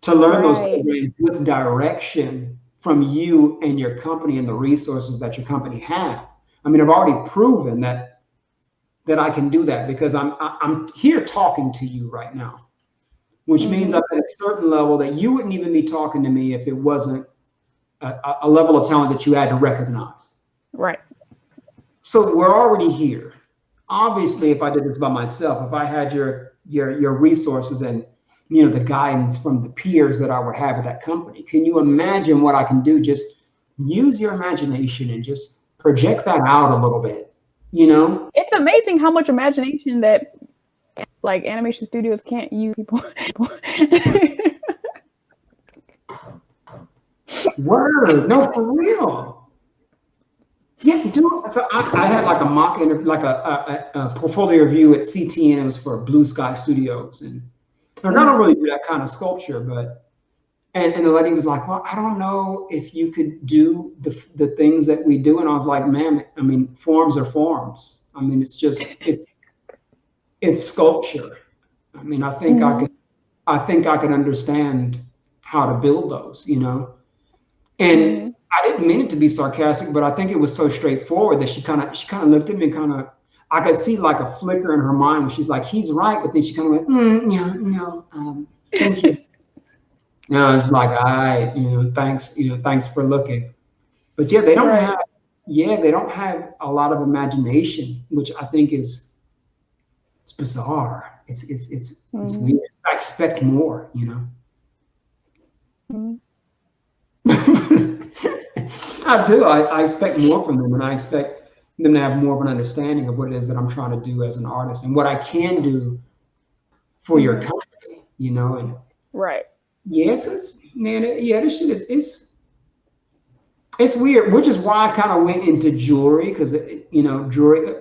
to learn those programs with direction from you and your company and the resources that your company have, I mean, I've already proven that I can do that, because I'm here talking to you right now, which means I'm at a certain level that you wouldn't even be talking to me if it wasn't a level of talent that you had to recognize. Right. So we're already here. Obviously, if I did this by myself, if I had your your resources and, you know, the guidance from the peers that I would have at that company. Can you imagine what I can do? Just use your imagination and just project that out a little bit, you know? It's amazing how much imagination that like animation studios can't use people. Word, no, for real. Yeah, dude. So I had like a mock interview, like a portfolio review at CTN. It was for Blue Sky Studios, and I don't really do that kind of sculpture, but and the lady was like, well, I don't know if you could do the things that we do, and I was like, ma'am, I mean, forms are forms. I mean, it's just it's sculpture. I mean, I think I could understand how to build those, you know. And I didn't mean it to be sarcastic, but I think it was so straightforward that she kind of looked at me and kind of, I could see like a flicker in her mind where she's like, he's right, but then she kind of went, yeah, no, thank you. You know, it's like, all right, thanks for looking. But yeah, they don't have a lot of imagination, which I think it's bizarre. It's weird. I expect more, you know. I do. I expect more from them, and I expect them to have more of an understanding of what it is that I'm trying to do as an artist and what I can do for your company, you know. And yes, this shit is it's weird, which is why I kind of went into jewelry, because jewelry,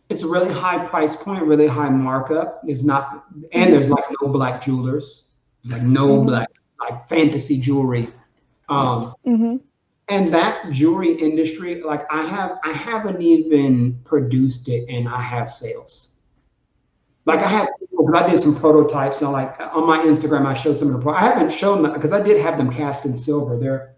it's a really high price point, really high markup. There's like no black jewelers. There's like no black, like fantasy jewelry. And that jewelry industry, like I haven't even produced it, and I have sales. Like I have, because I did some prototypes, and like on my Instagram, I showed some of the. I haven't shown them because I did have them cast in silver. They're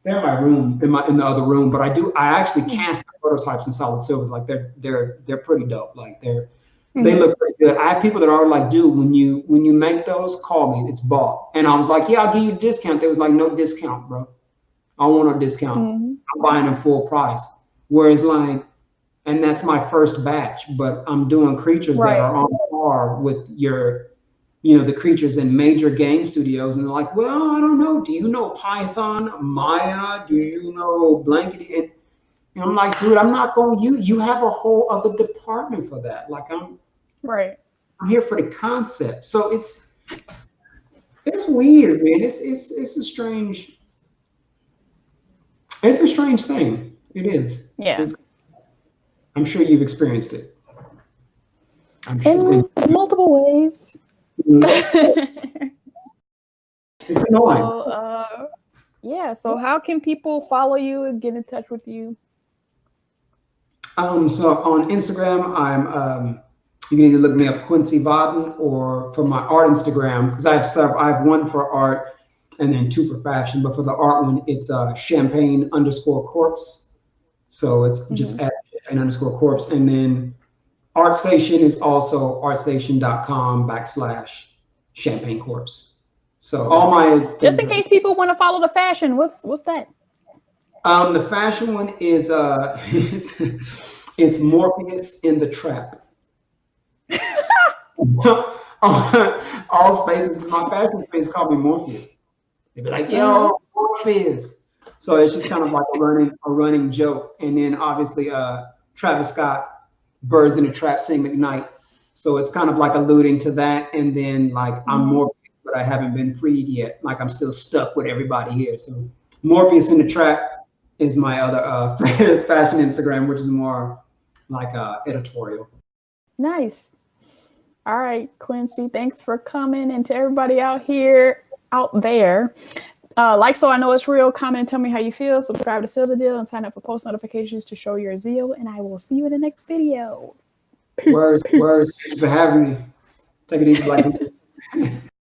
in my room, in the other room. But I actually cast the prototypes in solid silver. Like they're pretty dope. Like they look pretty good. I have people that are like, dude, when you make those, call me. It's bought. And I was like, yeah, I'll give you a discount. They was like, no discount, bro. I don't want no discount. I'm buying them full price. Whereas like, and that's my first batch, but I'm doing creatures that are on par with the creatures in major game studios. And they're like, well, I don't know. Do you know Python, Maya? Do you know Blankety? And I'm like, dude, I'm not going to you have a whole other department for that. Like I'm here for the concept. So it's weird, man. It's a strange thing. It is. Yeah. I'm sure you've experienced it. In multiple ways. It's annoying. So how can people follow you and get in touch with you? So on Instagram, you can either look me up Quincy Vadan, or for my art Instagram, because I have several. I have one for art and then two for fashion. But for the art one, it's champagne_corpse. So it's just at champagne_corpse. And then ArtStation is also artstation.com/champagnecorpse. So all my, just in case people want to follow the fashion, what's that? The fashion one is it's Morpheus in the Trap. All spaces. My fashion friends call me Morpheus. They'd be like, "Yo, Morpheus." So it's just kind of like a running joke. And then obviously Travis Scott, Birds in the Trap, Sing McKnight. So it's kind of like alluding to that. And then like I'm Morpheus, but I haven't been freed yet. Like I'm still stuck with everybody here. So Morpheus in the Trap is my other fashion Instagram, which is more like editorial. Nice. All right, Quincy, thanks for coming. And to everybody out there, like So I Know It's Real, comment and tell me how you feel. Subscribe to Seal the Deal and sign up for post notifications to show your zeal. And I will see you in the next video. Word. Thanks for having me. Take it easy, Black.